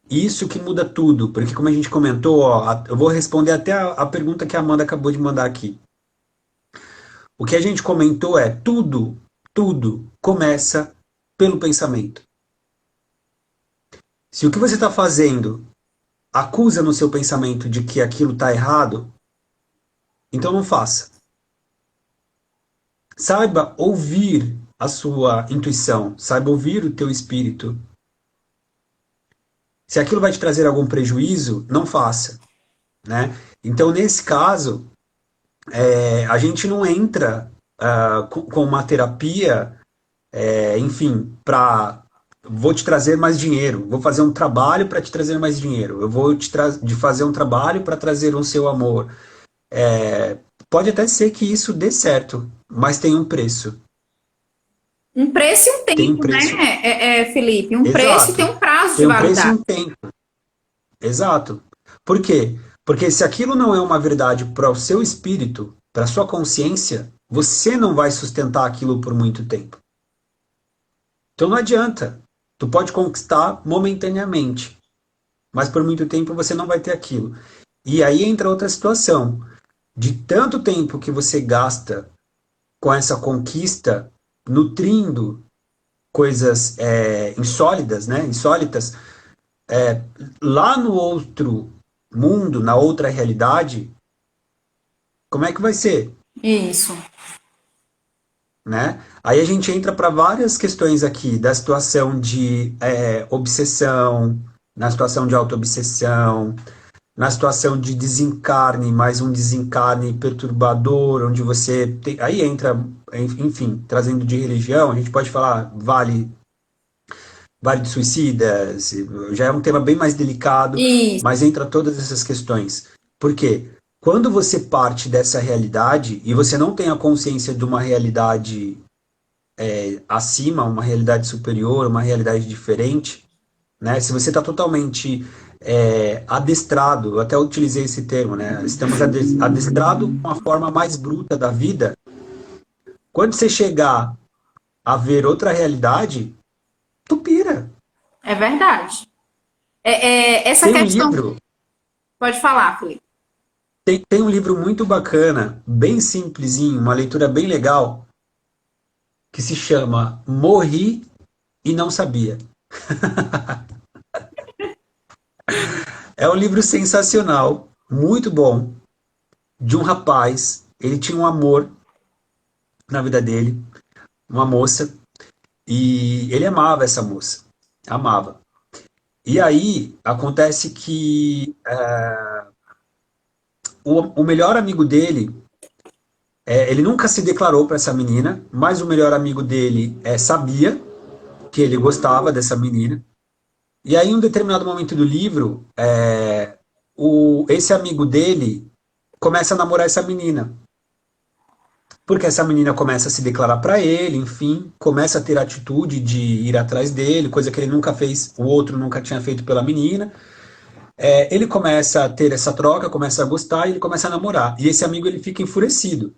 Isso que muda tudo, porque como a gente comentou, ó, eu vou responder até a pergunta que a Amanda acabou de mandar aqui. O que a gente comentou é tudo começa pelo pensamento. Se o que você está fazendo acusa no seu pensamento de que aquilo está errado, então não faça. Saiba ouvir a sua intuição, saiba ouvir o teu espírito. Se aquilo vai te trazer algum prejuízo, não faça, né? Então, nesse caso, a gente não entra com uma terapia, enfim, vou te trazer mais dinheiro, vou fazer um trabalho para te trazer mais dinheiro, eu vou de fazer um trabalho para trazer o seu amor. Pode até ser que isso dê certo, mas tem um preço. Um preço e um Tem um tempo, preço. né, Felipe? Um preço e tem Exato. um prazo de Tem um preço e validade. um tempo. Exato. Por quê? Porque se aquilo não é uma verdade para o seu espírito, para a sua consciência, você não vai sustentar aquilo por muito tempo. Então não adianta. Tu pode conquistar momentaneamente, mas por muito tempo você não vai ter aquilo. E aí entra outra situação. De tanto tempo que você gasta com essa conquista, nutrindo coisas insólidas, né? Insólitas, lá no outro mundo, na outra realidade, como é que vai ser, Isso. né? Aí a gente entra para várias questões aqui, da situação de obsessão, na situação de autoobsessão, na situação de desencarne, mais um desencarne perturbador, onde você tem, aí entra, enfim, trazendo de religião, a gente pode falar vale de suicidas, já é um tema bem mais delicado, Isso. mas entra todas essas questões. Por quê? Quando você parte dessa realidade e você não tem a consciência de uma realidade acima, uma realidade superior, uma realidade diferente, né? Se você está totalmente adestrado, eu até utilizei esse termo, né? Estamos adestrados com a forma mais bruta da vida. Quando você chegar a ver outra realidade, tu pira. É verdade. Essa Tem um questão. livro, Pode falar, Felipe. tem um livro muito bacana, bem simplesinho, uma leitura bem legal, que se chama Morri e Não Sabia. É um livro sensacional, muito bom, de um rapaz. Ele tinha um amor na vida dele, uma moça, e ele amava essa moça, amava. E aí acontece que o melhor amigo dele, ele nunca se declarou para essa menina, mas o melhor amigo dele sabia que ele gostava dessa menina. E aí, em um determinado momento do livro, esse amigo dele começa a namorar essa menina. Porque essa menina começa a se declarar para ele, enfim, começa a ter a atitude de ir atrás dele, coisa que ele nunca fez, o outro nunca tinha feito pela menina. Ele começa a ter essa troca, começa a gostar e ele começa a namorar. E esse amigo ele fica enfurecido.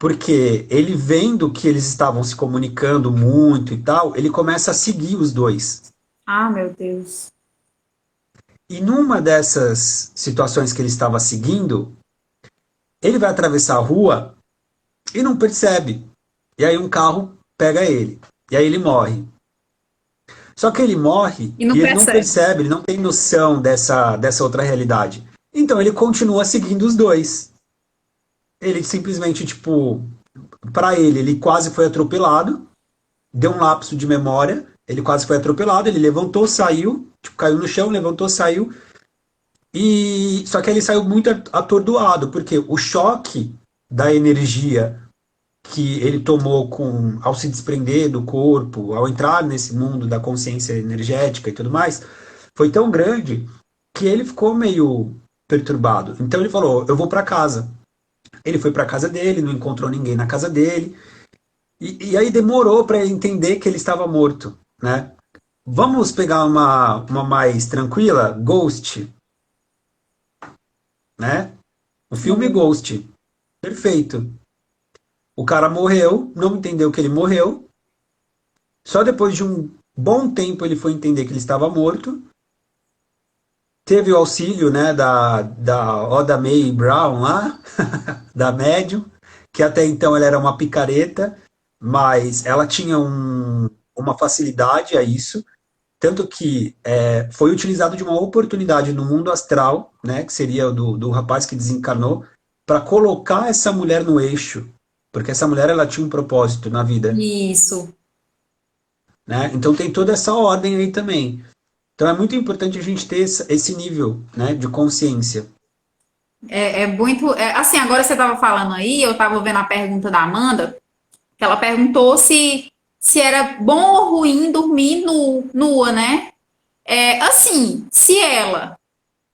Porque ele vendo que eles estavam se comunicando muito e tal, ele começa a seguir os dois. Ah, meu Deus. E numa dessas situações que ele estava seguindo, ele vai atravessar a rua e não percebe. E aí um carro pega ele. E aí ele morre. Só que ele morre E não e ele não percebe. percebe, ele não tem noção dessa outra realidade. Então ele continua seguindo os dois. Ele simplesmente, tipo, para ele quase foi atropelado, deu um lapso de memória, ele quase foi atropelado, ele levantou, saiu, tipo, caiu no chão, levantou, saiu, e só que ele saiu muito atordoado, porque o choque da energia que ele tomou ao se desprender do corpo, ao entrar nesse mundo da consciência energética e tudo mais, foi tão grande que ele ficou meio perturbado. Então ele falou: eu vou para casa. Ele foi para casa dele, não encontrou ninguém na casa dele, e aí demorou para ele entender que ele estava morto, né? Vamos pegar uma mais tranquila, Ghost, né? O filme Sim. Ghost, perfeito. O cara morreu, não entendeu que ele morreu. Só depois de um bom tempo ele foi entender que ele estava morto. Teve o auxílio, né, da Oda Mae Brown lá, da médium, que até então ela era uma picareta, mas ela tinha uma facilidade a isso, tanto que foi utilizado de uma oportunidade no mundo astral, né, que seria o do rapaz que desencarnou, para colocar essa mulher no eixo, porque essa mulher ela tinha um propósito na vida, Isso. né? Então tem toda essa ordem aí também. Então é muito importante a gente ter esse nível, né, de consciência. É muito. Assim, agora você estava falando aí, eu estava vendo a pergunta da Amanda, que ela perguntou se era bom ou ruim dormir nua, né? Assim, se ela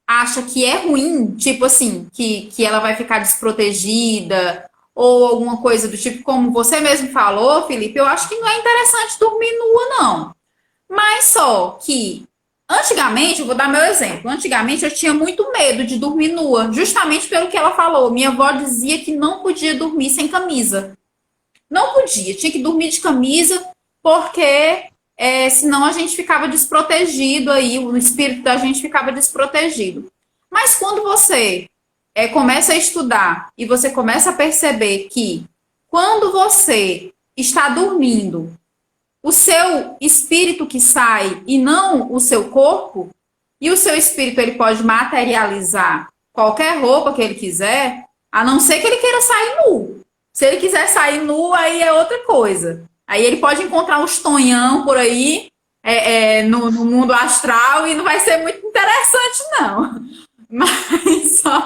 acha que é ruim, tipo assim, que ela vai ficar desprotegida, ou alguma coisa do tipo, como você mesmo falou, Felipe, eu acho que não é interessante dormir nua, não. Mas só que, antigamente, eu vou dar meu exemplo, antigamente eu tinha muito medo de dormir nua, justamente pelo que ela falou. Minha avó dizia que não podia dormir sem camisa. Não podia, tinha que dormir de camisa, porque senão a gente ficava desprotegido aí, o espírito da gente ficava desprotegido. Mas quando você começa a estudar e você começa a perceber que quando você está dormindo, o seu espírito que sai e não o seu corpo, e o seu espírito ele pode materializar qualquer roupa que ele quiser, a não ser que ele queira sair nu. Se ele quiser sair nu, aí é outra coisa. Aí ele pode encontrar uns tonhão por aí no mundo astral e não vai ser muito interessante, não. Mas só,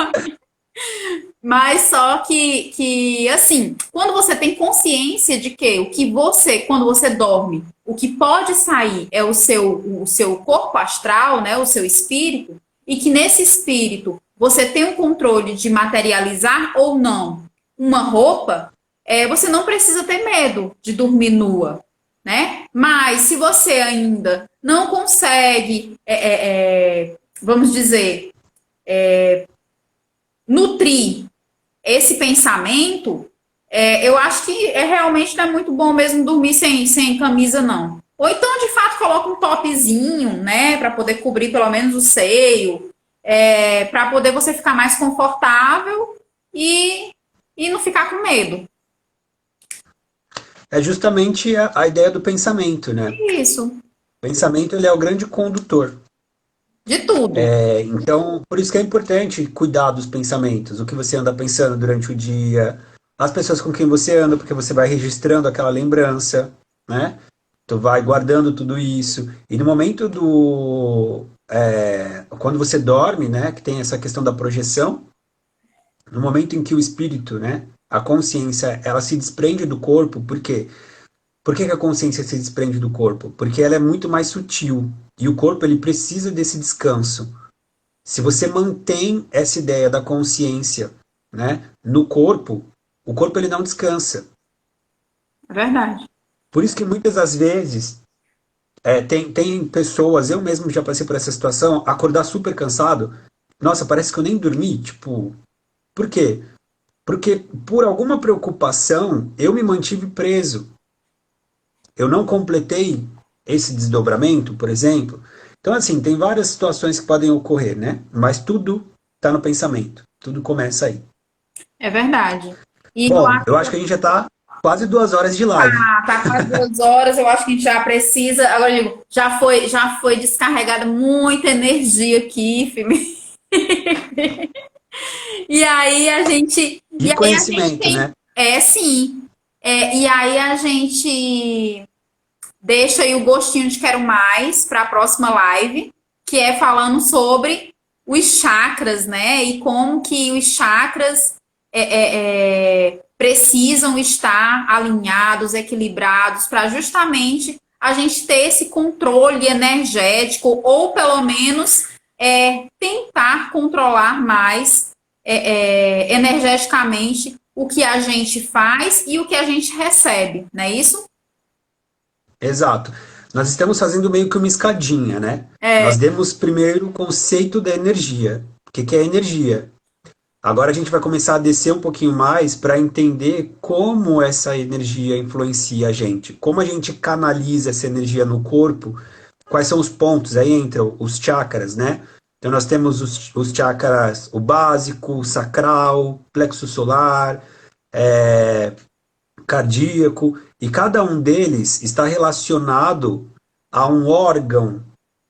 mas só que, assim, quando você tem consciência de que quando você dorme, o que pode sair é o seu corpo astral, né, o seu espírito, e que nesse espírito você tem o controle de materializar ou não uma roupa, você não precisa ter medo de dormir nua, né? Mas se você ainda não consegue, vamos dizer, nutrir esse pensamento, eu acho que realmente não é muito bom mesmo dormir sem camisa, não. Ou então, de fato, coloca um topzinho, né, para poder cobrir pelo menos o seio, para poder você ficar mais confortável e não ficar com medo. É justamente a ideia do pensamento, né? Isso, O pensamento ele é o grande condutor. de tudo. Então, por isso que é importante cuidar dos pensamentos, o que você anda pensando durante o dia, as pessoas com quem você anda, porque você vai registrando aquela lembrança, né? Tu vai guardando tudo isso. E no momento quando você dorme, né, que tem essa questão da projeção, no momento em que o espírito, né, a consciência, ela se desprende do corpo, porque Por que que a consciência se desprende do corpo? Porque ela é muito mais sutil. E o corpo ele precisa desse descanso. Se você mantém essa ideia da consciência, né, no corpo, o corpo ele não descansa. É verdade. Por isso que muitas das vezes tem pessoas, eu mesmo já passei por essa situação, acordar super cansado. Nossa, parece que eu nem dormi. Tipo, por quê? Porque por alguma preocupação eu me mantive preso. Eu não completei esse desdobramento, por exemplo. Então, assim, tem várias situações que podem ocorrer, né? Mas tudo está no pensamento. Tudo começa aí. É verdade. E eu Bom, acho eu acho que a gente já está quase 2 horas de live. tá quase 2 horas, eu acho que a gente já precisa. Agora eu digo, já foi descarregada muita energia aqui, Felipe. E aí a gente. E E aí a gente conhecimento, tem. né? É, sim. E aí a gente deixa aí o gostinho de quero mais para a próxima live, que é falando sobre os chakras, né? E como que os chakras precisam estar alinhados, equilibrados, para justamente a gente ter esse controle energético, ou pelo menos tentar controlar mais energeticamente o que a gente faz e o que a gente recebe, não é isso? Exato. Nós estamos fazendo meio que uma escadinha, né? É, Nós demos primeiro o conceito da energia. O que que é energia? Agora a gente vai começar a descer um pouquinho mais para entender como essa energia influencia a gente, como a gente canaliza essa energia no corpo, quais são os pontos, aí entram os chakras, né? Então nós temos os chakras, o básico, o sacral, plexo solar, é, cardíaco, e cada um deles está relacionado a um órgão,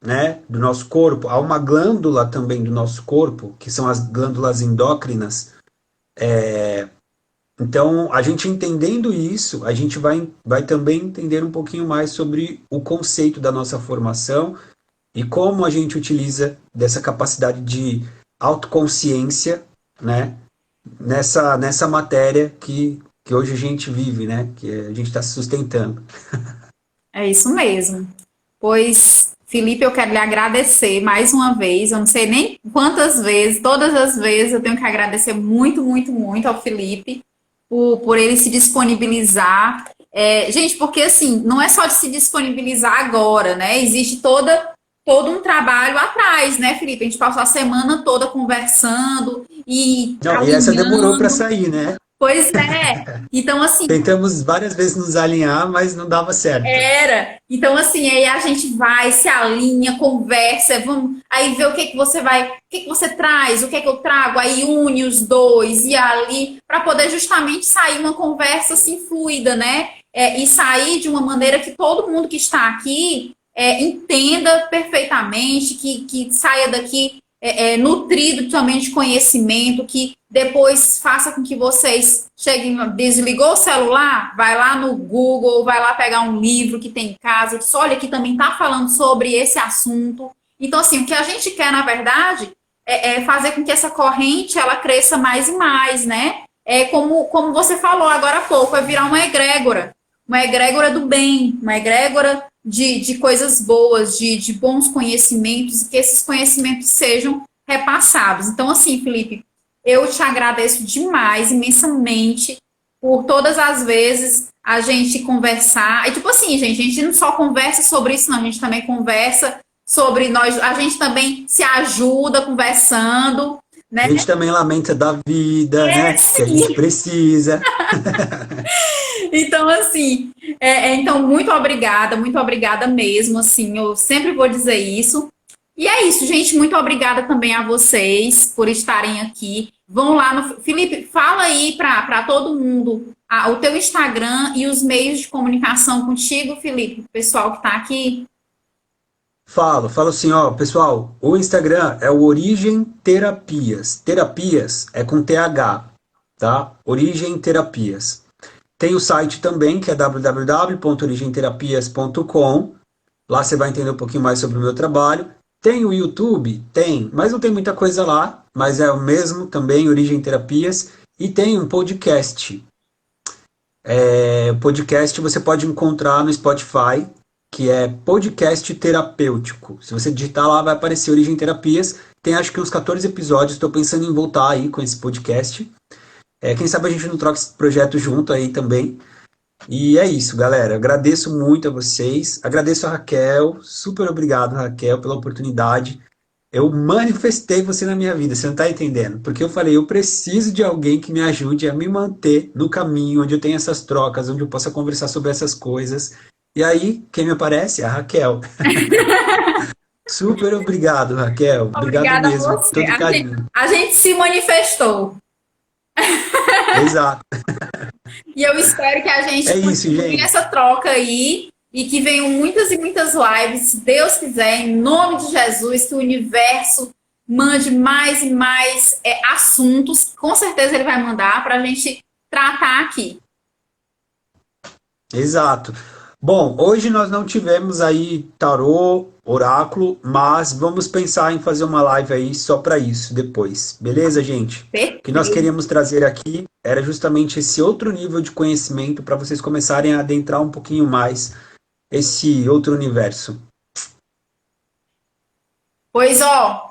né, do nosso corpo, a uma glândula também do nosso corpo, que são as glândulas endócrinas. Então, a gente entendendo isso, a gente vai também entender um pouquinho mais sobre o conceito da nossa formação e como a gente utiliza dessa capacidade de autoconsciência, né, nessa matéria que hoje a gente vive, né, que a gente está se sustentando. é isso mesmo. Pois, Felipe, eu quero lhe agradecer mais uma vez. Eu não sei nem quantas vezes, todas as vezes, eu tenho que agradecer muito, muito, muito ao Felipe por ele se disponibilizar. Gente, porque assim, não é só de se disponibilizar agora, né? Existe todo um trabalho atrás, né, Felipe? A gente passou a semana toda conversando e Não, e essa demorou para alinhando. sair, né? Pois é. Então, assim, Tentamos várias vezes nos alinhar, mas não dava certo. era. Então, assim, aí a gente vai, se alinha, conversa, vamos, aí vê o que que você vai, o que que você traz, o que que eu trago, aí une os dois e ali, para poder justamente sair uma conversa assim fluida, né? E sair de uma maneira que todo mundo que está aqui entenda perfeitamente, que saia daqui nutrido também de conhecimento, que depois faça com que vocês cheguem, desligou o celular, vai lá no Google, vai lá pegar um livro que tem em casa, diz, olha, aqui também está falando sobre esse assunto. Então, assim, o que a gente quer, na verdade, é fazer com que essa corrente ela cresça mais e mais, né? Como você falou agora há pouco, é virar uma egrégora do bem, uma egrégora de coisas boas, de bons conhecimentos, e que esses conhecimentos sejam repassados. Então, assim, Felipe, eu te agradeço demais, imensamente, por todas as vezes a gente conversar. E tipo assim, gente, a gente não só conversa sobre isso, não, a gente também conversa sobre nós, a gente também se ajuda conversando, A né? gente também lamenta da vida, né? Que a gente Sim. precisa. Então, assim, então, muito obrigada mesmo, assim, eu sempre vou dizer isso. E é isso, gente, muito obrigada também a vocês por estarem aqui. Vão lá no... Felipe, fala aí para todo mundo o teu Instagram e os meios de comunicação contigo, Felipe, o pessoal que está aqui. Falo assim, ó, pessoal, o Instagram é o Origem Terapias. Terapias é com TH, tá? Origem Terapias. Tem o site também, que é www.origemterapias.com. Lá você vai entender um pouquinho mais sobre o meu trabalho. Tem o YouTube? Tem, mas não tem muita coisa lá. Mas é o mesmo também, Origem Terapias. E tem um podcast. podcast você pode encontrar no Spotify, que é podcast terapêutico. Se você digitar lá, vai aparecer Origem Terapias. Tem acho que uns 14 episódios. Estou pensando em voltar aí com esse podcast. Quem sabe a gente não troca esse projeto junto aí também. E é isso, galera. Agradeço muito a vocês. Agradeço a Raquel. Super obrigado, Raquel, pela oportunidade. Eu manifestei você na minha vida, você não está entendendo. Porque eu falei, eu preciso de alguém que me ajude a me manter no caminho, onde eu tenho essas trocas, onde eu possa conversar sobre essas coisas. E aí, quem me aparece? A Raquel. Super obrigado, Raquel. Obrigado Obrigada a mesmo, com você. todo carinho. A gente se manifestou. Exato. E eu espero que a É gente isso, continue gente. essa troca aí e que venham muitas e muitas lives, se Deus quiser, em nome de Jesus, que o universo mande mais e mais assuntos. Com certeza ele vai mandar para a gente tratar aqui. Exato. Bom, hoje nós não tivemos aí tarô, oráculo, mas vamos pensar em fazer uma live aí só para isso depois. Beleza, gente? O que nós Perfeito. queríamos trazer aqui era justamente esse outro nível de conhecimento para vocês começarem a adentrar um pouquinho mais esse outro universo. Pois, ó,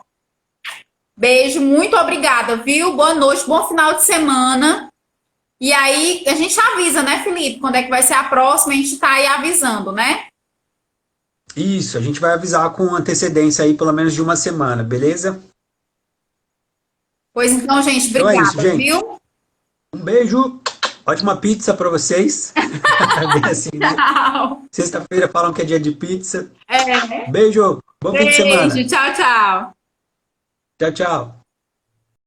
beijo, muito obrigada, viu? Boa noite, bom final de semana. E aí, a gente avisa, né, Felipe? Quando é que vai ser a próxima? A gente tá aí avisando, né? Isso, a gente vai avisar com antecedência aí, pelo menos de uma semana, beleza? Pois então, gente, Então é isso, obrigada, gente. viu? Um beijo, ótima pizza para vocês. Bem assim, né? Tchau. Sexta-feira falam que é dia de pizza. É. Beijo, bom fim de semana. Beijo, tchau, tchau. Tchau, tchau.